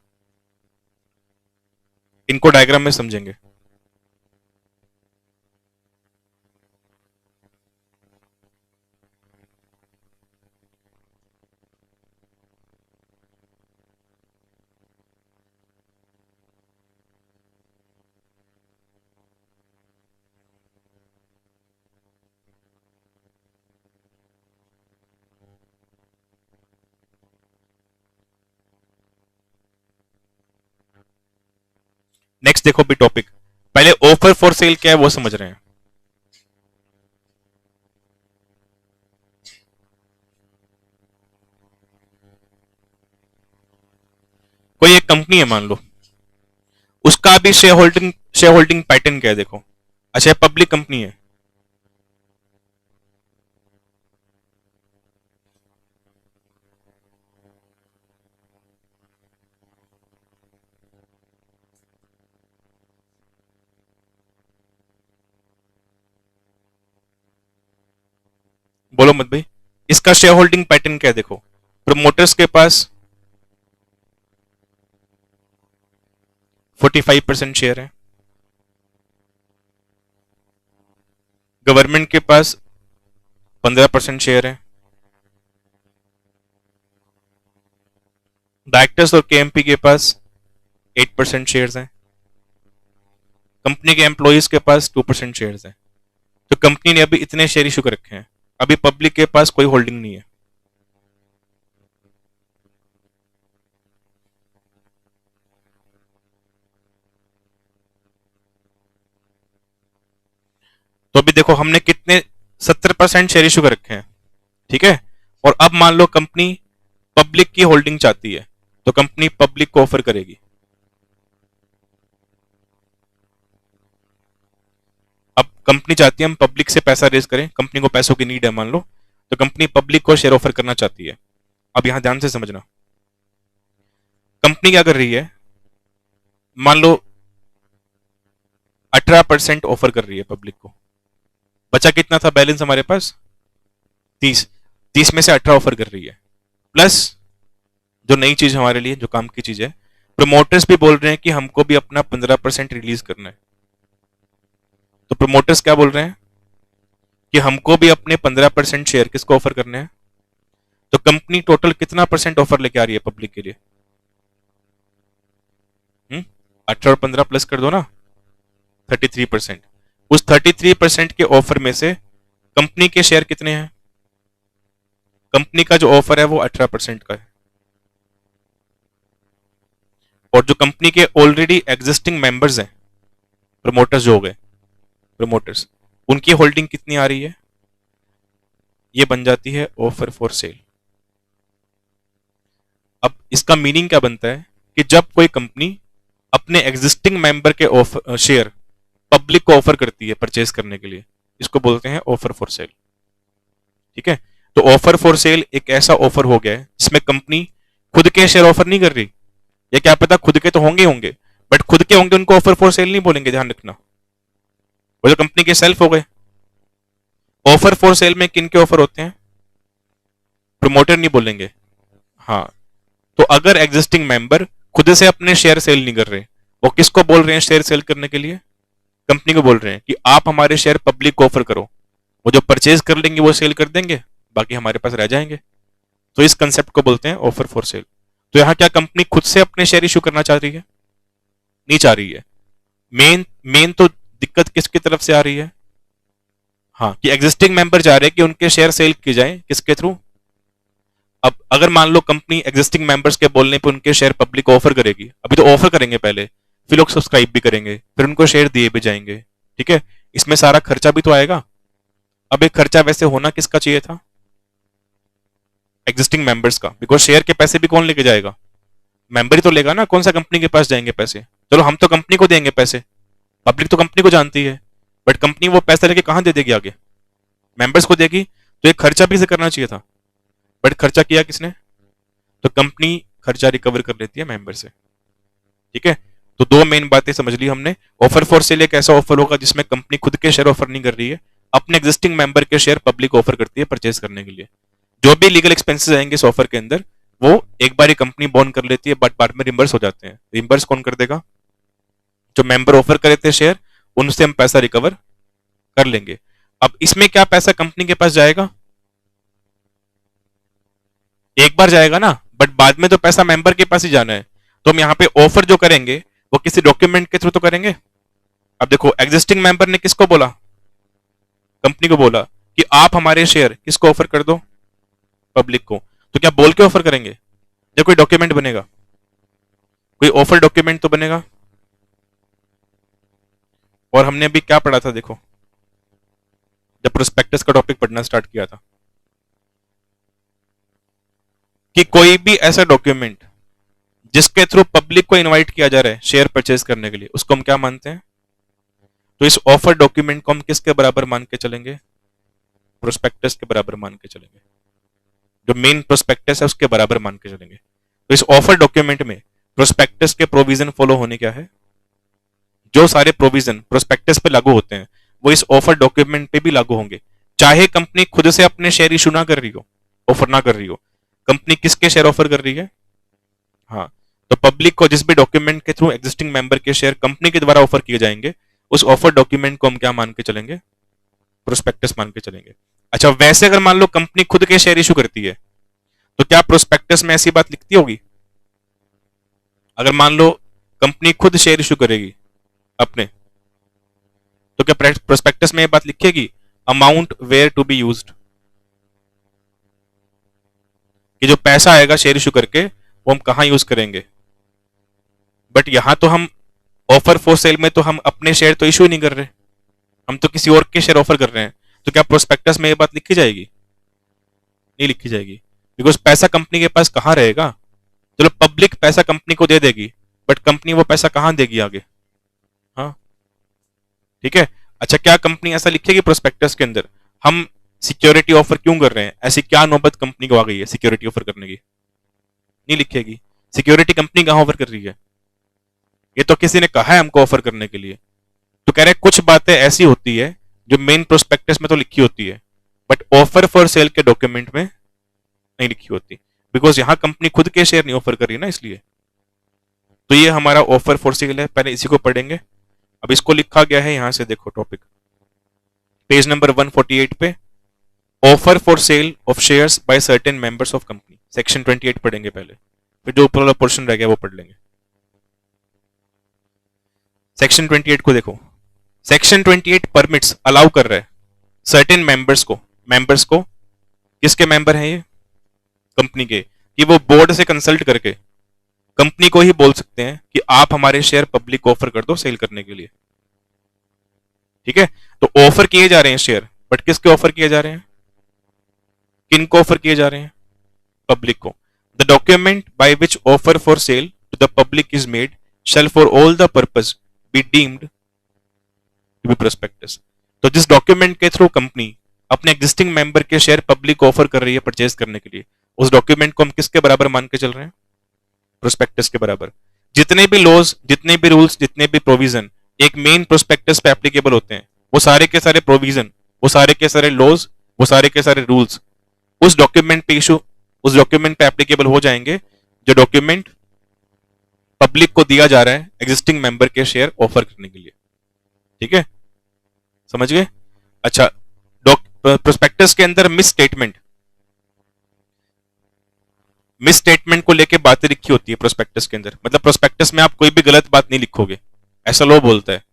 इनको डायग्राम में समझेंगे। नेक्स्ट देखो भी टॉपिक, पहले ऑफर फॉर सेल क्या है वो समझ रहे हैं। कोई एक कंपनी है मान लो, उसका भी शेयर होल्डिंग पैटर्न क्या है देखो। अच्छा, पब्लिक कंपनी है, बोलो मत भाई, इसका शेयर होल्डिंग पैटर्न क्या है देखो। प्रोमोटर्स के पास 45% शेयर है, गवर्नमेंट के पास 15% शेयर है, डायरेक्टर्स और केएमपी के पास 8% शेयर्स हैं, कंपनी के एम्प्लॉइज के पास 2% शेयर्स हैं। तो कंपनी ने अभी इतने शेयर इशू कर रखे हैं, अभी पब्लिक के पास कोई होल्डिंग नहीं है। तो अभी देखो हमने कितने 70% शेयर इशू कर रखे हैं, ठीक है। और अब मान लो कंपनी पब्लिक की होल्डिंग चाहती है, तो कंपनी पब्लिक को ऑफर करेगी। अब कंपनी चाहती है हम पब्लिक से पैसा रेज करें, कंपनी को पैसों की नीड है मान लो, तो कंपनी पब्लिक को शेयर ऑफर करना चाहती है। अब यहां ध्यान से समझना, कंपनी क्या कर रही है, मान लो 18% ऑफर कर रही है पब्लिक को, बचा कितना था बैलेंस हमारे पास, 30, 30 में से 18 ऑफर कर रही है, प्लस जो नई चीज हमारे लिए जो काम की चीज है, प्रोमोटर्स भी बोल रहे हैं कि हमको भी अपना 15% रिलीज करना है। तो प्रोमोटर्स क्या बोल रहे हैं कि हमको भी अपने 15% शेयर किसको ऑफर करने हैं, तो कंपनी टोटल कितना परसेंट ऑफर लेके आ रही है पब्लिक के लिए? 18 और 15 प्लस कर दो ना, 33%। उस 33% के ऑफर में से कंपनी के शेयर कितने हैं? कंपनी का जो ऑफर है वो 18% का है, और जो कंपनी के ऑलरेडी एग्जिस्टिंग मेंबर्स हैं, प्रमोटर्स जो हो गए प्रमोटर्स, उनकी होल्डिंग कितनी आ रही है, ये बन जाती है ऑफर फॉर सेल। अब इसका मीनिंग क्या बनता है कि जब कोई कंपनी अपने एग्जिस्टिंग मेंबर के ऑफर शेयर पब्लिक को ऑफर करती है परचेज करने के लिए, इसको बोलते हैं ऑफर फॉर सेल, ठीक है। तो तो ऑफर फॉर सेल एक ऐसा ऑफर हो गया है जिसमें कंपनी खुद के शेयर ऑफर नहीं कर रही, या क्या पता खुद के तो होंगे होंगे, बट खुद के होंगे उनको ऑफर फॉर सेल नहीं बोलेंगे, ध्यान रखना, वो जो कंपनी के सेल्फ हो गए। ऑफर फॉर सेल में किन के ऑफर होते हैं? प्रमोटर नहीं बोलेंगे। हाँ, तो अगर एग्जिस्टिंग मेंबर खुद से अपने शेयर सेल नहीं कर रहे, वो किसको बोल रहे हैं शेयर सेल करने के लिए? कंपनी को बोल रहे हैं कि आप हमारे शेयर पब्लिक को ऑफर करो, वो जो परचेज कर लेंगे वो सेल कर देंगे, बाकी हमारे पास रह जाएंगे। तो इस कंसेप्ट को बोलते हैं ऑफर फॉर सेल। तो यहां क्या कंपनी खुद से अपने शेयर इशू करना चाह रही है? नहीं चाह रही है। मेन मेन तो दिक्कत किसकी तरफ से आ रही है? हाँ, कि एग्जिस्टिंग मेंबर चाह रहे हैं कि उनके शेयर सेल किए जाएं, किसके थ्रू? अब अगर मान लो कंपनी एग्जिस्टिंग मेंबर्स के बोलने पे उनके शेयर पब्लिक को ऑफर करेगी, अभी तो ऑफर करेंगे पहले, फिर लोग सब्सक्राइब भी करेंगे, फिर उनको शेयर दिए भी जाएंगे, ठीक है, इसमें सारा खर्चा भी तो आएगा। अब एक खर्चा वैसे होना किसका चाहिए था? एग्जिस्टिंग मेंबर्स का, बिकॉज शेयर के पैसे भी कौन लेके जाएगा? मेंबर ही तो लेगा ना, कौन सा कंपनी के पास जाएंगे पैसे? चलो हम तो कंपनी को देंगे पैसे, पब्लिक तो कंपनी को जानती है, बट कंपनी वो पैसे लेके कहां दे देगी आगे? मेंबर्स को देगी। तो एक खर्चा भी से करना चाहिए था, बट खर्चा किया किसने? तो कंपनी खर्चा रिकवर कर लेती है मेंबर से, ठीक है। तो दो मेन बातें समझ ली हमने। ऑफर फॉर सेल एक ऐसा ऑफर होगा जिसमें कंपनी खुद के शेयर ऑफर नहीं कर रही है, अपने एग्जिस्टिंग मेंबर के शेयर पब्लिक ऑफर करती है परचेज करने के लिए। जो भी लीगल एक्सपेंसेस आएंगे इस ऑफर के अंदर, वो एक बार ही कंपनी बॉन्ड कर लेती है, बट बाद में रिम्बर्स हो जाते हैं। रिम्बर्स कौन कर देगा? जो मेंबर ऑफर करे थे शेयर, उनसे हम पैसा रिकवर कर लेंगे। अब इसमें क्या पैसा कंपनी के पास जाएगा? एक बार जाएगा ना, बट बाद में तो पैसा मेंबर के पास ही जाना है। तो हम यहाँ पे ऑफर जो करेंगे वो किसी डॉक्यूमेंट के थ्रू तो करेंगे। अब देखो, एग्जिस्टिंग मेंबर ने किसको बोला? कंपनी को बोला कि आप हमारे शेयर किसको ऑफर कर दो? पब्लिक को। तो क्या बोल के ऑफर करेंगे? जब कोई डॉक्यूमेंट बनेगा, कोई ऑफर डॉक्यूमेंट तो बनेगा। और हमने अभी क्या पढ़ा था देखो, जब प्रोस्पेक्टस का टॉपिक पढ़ना स्टार्ट किया था, कि कोई भी ऐसा डॉक्यूमेंट जिसके थ्रू पब्लिक को इनवाइट किया जा रहा है शेयर परचेज करने के लिए, उसको हम क्या मानते हैं? तो इस ऑफर डॉक्यूमेंट को हम किसके बराबर मान के चलेंगे? प्रोस्पेक्टस के बराबर मान के चलेंगे। जो मेन प्रोस्पेक्टस है उसके बराबर मान के चलेंगे। तो इस ऑफर डॉक्यूमेंट में प्रोस्पेक्टस के प्रोविजन फॉलो होने क्या है? जो सारे प्रोविजन प्रोस्पेक्टस पे लागू होते हैं वो इस ऑफर डॉक्यूमेंट पे भी लागू होंगे, चाहे कंपनी खुद से अपने शेयर इशू ना कर रही हो, ऑफर ना कर रही हो। कंपनी किसके शेयर ऑफर कर रही है? हाँ, तो पब्लिक को जिस भी डॉक्यूमेंट के थ्रू एग्जिस्टिंग मेंबर के शेयर कंपनी के द्वारा ऑफर किए जाएंगे, उस ऑफर डॉक्यूमेंट को हम क्या मान के चलेंगे? प्रोस्पेक्टस मान के चलेंगे। अच्छा, वैसे अगर मान लो कंपनी खुद के शेयर इशू करती है, तो क्या प्रोस्पेक्टस में ऐसी बात लिखती होगी? अगर मान लो कंपनी खुद शेयर इशू करेगी अपने, तो क्या प्रोस्पेक्टस में ये बात लिखेगी amount were to be used, कि जो पैसा आएगा शेयर इशू करके वो हम कहां यूज करेंगे? बट यहां तो हम ऑफर फॉर सेल में तो हम अपने शेयर तो इशू ही नहीं कर रहे, हम तो किसी और के शेयर ऑफर कर रहे हैं। तो क्या प्रोस्पेक्टस में ये बात लिखी जाएगी? नहीं लिखी जाएगी, बिकॉज पैसा कंपनी के पास कहां रहेगा? चलो पब्लिक पैसा कंपनी को दे देगी, बट कंपनी वो पैसा कहां देगी आगे? हाँ, ठीक है। अच्छा, क्या कंपनी ऐसा लिखेगी प्रोस्पेक्टस के अंदर हम सिक्योरिटी ऑफर क्यों कर रहे हैं? ऐसी क्या नौबत कंपनी को आ गई है सिक्योरिटी ऑफर करने की? नहीं लिखेगी। सिक्योरिटी कंपनी कहां ऑफर कर रही है? ये तो किसी ने कहा है हमको ऑफर करने के लिए। तो कह रहे कुछ बातें ऐसी होती है जो मेन प्रोस्पेक्टस में तो लिखी होती है, बट ऑफर फॉर सेल के डॉक्यूमेंट में नहीं लिखी होती, बिकॉज यहां कंपनी खुद के शेयर नहीं ऑफर कर रही ना, इसलिए। तो ये हमारा ऑफर फॉर सेल है, पहले इसी को पढ़ेंगे। अब इसको लिखा गया है यहां से, देखो टॉपिक पेज नंबर 148 पे, offer for sale of shares by certain members of company, section 28 पढ़ेंगे पहले, फिर जो ऊपर वाला पोर्शन रह गया वो पढ़ लेंगे। सेक्शन 28 को देखो, सेक्शन 28 परमिट्स अलाउ कर रहा है सर्टेन मेंबर्स को किसके मेंबर हैं ये? कंपनी के, कि वो बोर्ड से कंसल्ट करके कंपनी को ही बोल सकते हैं कि आप हमारे शेयर पब्लिक को ऑफर कर दो सेल करने के लिए, ठीक है। तो ऑफर किए जा रहे हैं शेयर, बट किसके ऑफर किए जा रहे हैं? किन को ऑफर किए जा रहे हैं? पब्लिक को। The document by which offer for sale to the public is made shall for all the purpose be deemed to be prospectus। तो जिस डॉक्यूमेंट के थ्रू कंपनी अपने एग्जिस्टिंग मेंबर के शेयर पब्लिक ऑफर कर रही है परचेज करने के लिए, उस डॉक्यूमेंट को हम किसके बराबर मान के चल रहे हैं? प्रोस्पेक्टस के बराबर। जितने भी लॉज, जितने भी रूल्स, जितने भी प्रोविजन एक मेन प्रोस्पेक्टस पे एप्लीकेबल होते हैं, वो सारे के सारे प्रोविजन, वो सारे के सारे लॉज, वो सारे के सारे रूल्स उस डॉक्यूमेंट पे इशू, उस डॉक्यूमेंट पे एप्लीकेबल हो जाएंगे जो डॉक्यूमेंट पब्लिक को दिया जा रहा है एग्जिस्टिंग मेंबर के शेयर ऑफर करने के लिए। ठीक है, समझ गए? अच्छा, प्रोस्पेक्टस के अंदर मिस स्टेटमेंट को लेके बातें लिखी होती है प्रोस्पेक्टस के अंदर। मतलब प्रोस्पेक्टस में आप कोई भी गलत बात नहीं लिखोगे, ऐसा लॉ बोलता है।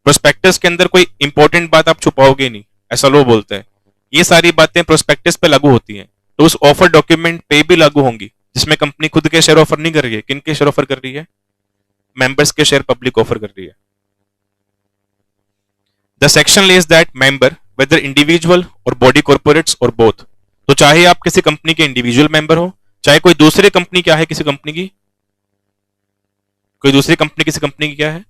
प्रोस्पेक्टस के अंदर कोई इंपॉर्टेंट बात आप छुपाओगे नहीं, ऐसा लॉ बोलता है। ये सारी बातें प्रोस्पेक्टस पे लागू होती हैं, तो उस ऑफर डॉक्यूमेंट पे भी लागू होंगी, जिसमें कंपनी खुद के शेयर ऑफर नहीं कर रही है। किन के शेयर ऑफर कर रही है? मेंबर्स के शेयर पब्लिक ऑफर कर रही है। The section lays that member whether individual or body corporates or both, तो चाहे आप किसी कंपनी के इंडिविजुअल मेंबर हो, चाहे कोई दूसरी कंपनी क्या है, किसी कंपनी की, कोई दूसरी कंपनी किसी कंपनी की क्या है,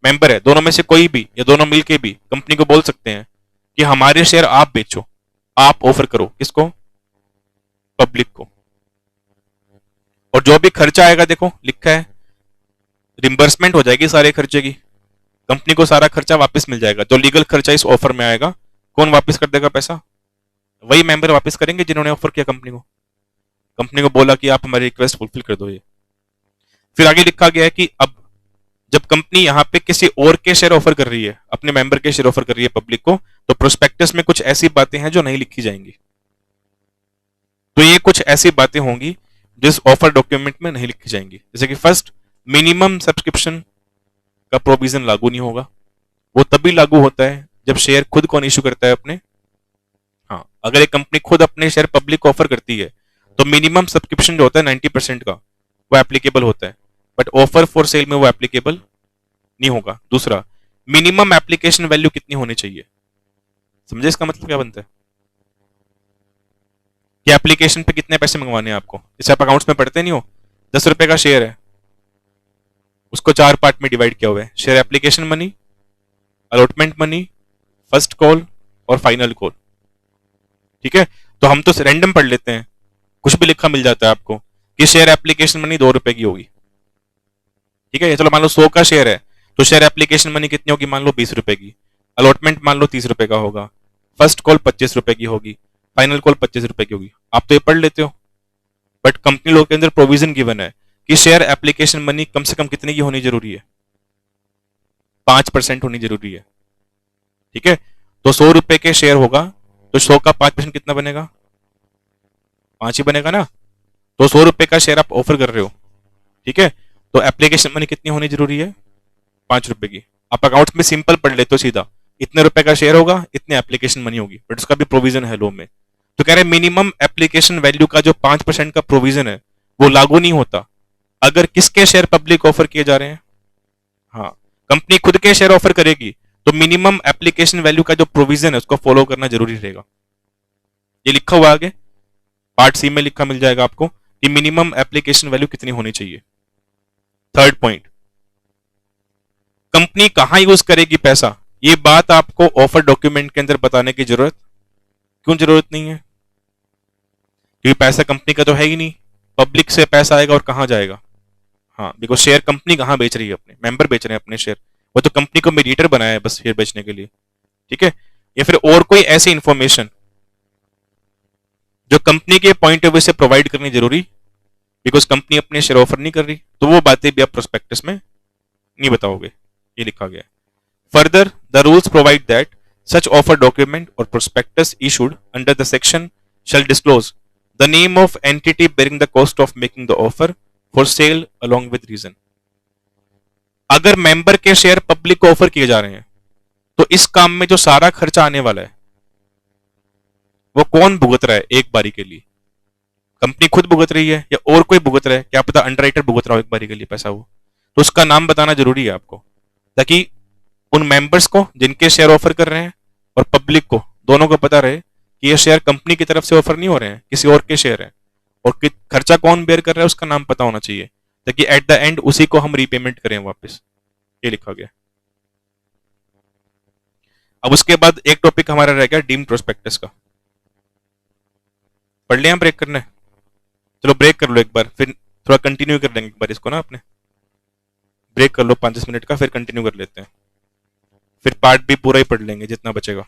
मेंबर है, दोनों में से कोई भी या दोनों मिलके भी कंपनी को बोल सकते हैं कि हमारे शेयर आप बेचो, आप ऑफर करो, किसको? पब्लिक को। और जो भी खर्चा आएगा, देखो लिखा है, रिम्बर्समेंट हो जाएगी सारे खर्चे की, कंपनी को सारा खर्चा वापस मिल जाएगा। जो लीगल खर्चा इस ऑफर में आएगा, कौन वापस कर देगा पैसा? वही मेंबर वापस करेंगे जिन्होंने ऑफर किया कंपनी को। कंपनी को बोला कि आप हमारी रिक्वेस्ट फुलफिल कर दो ये। फिर आगे लिखा गया है कि अब जब कंपनी यहां पे किसी और के शेयर ऑफर कर रही है, अपने मेंबर के शेयर ऑफर कर रही है पब्लिक को, तो प्रोस्पेक्टस में कुछ ऐसी बातें हैं जो नहीं लिखी जाएंगी। तो ये कुछ ऐसी बातें होंगी जिस ऑफर डॉक्यूमेंट में नहीं लिखी जाएंगी। जैसे कि फर्स्ट, मिनिमम सब्सक्रिप्शन का प्रोविजन लागू नहीं होगा। वो तभी लागू होता है जब शेयर खुद कौन इशू करता है अपने। हाँ, अगर एक कंपनी खुद अपने शेयर पब्लिक ऑफर करती है तो मिनिमम सब्सक्रिप्शन जो होता है 90% का, वो एप्लीकेबल होता है, बट ऑफर फॉर सेल में वो एप्लीकेबल नहीं होगा। दूसरा, मिनिमम एप्लीकेशन वैल्यू कितनी होनी चाहिए? समझे इसका मतलब क्या बनता है? कि एप्लीकेशन पे कितने पैसे मंगवाने हैं आपको। जैसे आप अकाउंट्स में पढ़ते नहीं हो, 10 रुपए का शेयर है, उसको 4 पार्ट में डिवाइड किया हुआ है, share application money, allotment money, first call और फाइनल कॉल। ठीक है, तो हम तो रैंडम पढ़ लेते हैं, कुछ भी लिखा मिल जाता है आपको कि शेयर एप्लीकेशन मनी 2 रुपए की होगी। ठीक है, चलो मान लो 100 का शेयर है, तो शेयर एप्लीकेशन मनी कितनी होगी? मान लो 20 रुपए की। अलॉटमेंट मान लो 30 रुपए का होगा, फर्स्ट कॉल 25 रुपए की होगी, फाइनल कॉल 25 रुपए की होगी। आप तो ये पढ़ लेते हो, बट कंपनी लोग के अंदर प्रोविजन गिवन है कि शेयर एप्लीकेशन मनी कम से कम कितने की होनी जरूरी है? 5% होनी जरूरी है। ठीक है, तो 100 रुपए के शेयर होगा, तो 100 का 5% कितना बनेगा? 5 ही बनेगा ना। तो 100 रुपए का शेयर आप ऑफर कर रहे हो, ठीक है, तो एप्लीकेशन मनी कितनी होनी जरूरी है? 5 रुपए की। आप अकाउंट्स में सिंपल पढ़ लेते हो सीधा, इतने रुपए का शेयर होगा, इतने एप्लीकेशन मनी होगी, बट उसका भी प्रोविजन है लॉ में। तो कह रहे मिनिमम एप्लीकेशन वैल्यू का जो 5% का प्रोविजन है वो लागू नहीं होता अगर किसके शेयर पब्लिक ऑफर किए जा रहे हैं। हाँ, कंपनी खुद के शेयर ऑफर करेगी तो मिनिमम एप्लीकेशन वैल्यू का जो प्रोविजन है उसको फॉलो करना जरूरी रहेगा। ये लिखा हुआ आगे पार्ट सी में लिखा मिल जाएगा आपको कि मिनिमम एप्लीकेशन वैल्यू कितनी होनी चाहिए। थर्ड पॉइंट, कंपनी कहां यूज करेगी पैसा, ये बात आपको ऑफर डॉक्यूमेंट के अंदर बताने की जरूरत क्यों जरूरत नहीं है? क्योंकि पैसा कंपनी का तो है ही नहीं, पब्लिक से पैसा आएगा और कहां जाएगा? हाँ, बिकॉज शेयर कंपनी कहां बेच रही है? अपने मेंबर बेच रहे हैं अपने शेयर, वो तो कंपनी को मीडिएटर बनाया है बस शेयर बेचने के लिए। ठीक है, या फिर और कोई ऐसी इंफॉर्मेशन जो कंपनी के पॉइंट ऑफ व्यू से प्रोवाइड करनी जरूरी, बिकॉज कंपनी अपने शेयर ऑफर नहीं कर रही, तो वो बातें भी आप प्रोस्पेक्टस में नहीं बताओगे। ये लिखा गया है। Further the rules provide that such offer document or prospectus issued under the section shall disclose the name of entity bearing the cost of making the offer for sale along with reason। अगर मेंबर के शेयर पब्लिक को ऑफर किए जा रहे हैं तो इस काम में जो सारा खर्चा आने वाला है वो कौन भुगत रहा है एक बारी के लिए? कंपनी खुद भुगत रही है या और कोई भुगत रहा है? क्या पता अंडरराइटर भुगत रहा हो एक बारी के लिए पैसा, वो तो उसका नाम बताना जरूरी है आपको, ताकि उन मेंबर्स को जिनके शेयर ऑफर कर रहे हैं और पब्लिक को दोनों को पता रहे कि ये शेयर कंपनी की तरफ से ऑफर नहीं हो रहे हैं, किसी और के शेयर हैं, और खर्चा कौन बेयर कर रहा है उसका नाम पता होना चाहिए, ताकि एट द एंड उसी को हम रीपेमेंट करें वापस। ये लिखा गया। अब उसके बाद एक टॉपिक हमारा रह गया डीम्ड प्रोस्पेक्टस का। पढ़ लिया, ब्रेक करना है? चलो ब्रेक कर लो एक बार, फिर थोड़ा कंटिन्यू कर लेंगे एक बार इसको ना। आपने ब्रेक कर लो 5-10 मिनट का, फिर कंटिन्यू कर लेते हैं, फिर पार्ट भी पूरा ही पढ़ लेंगे जितना बचेगा।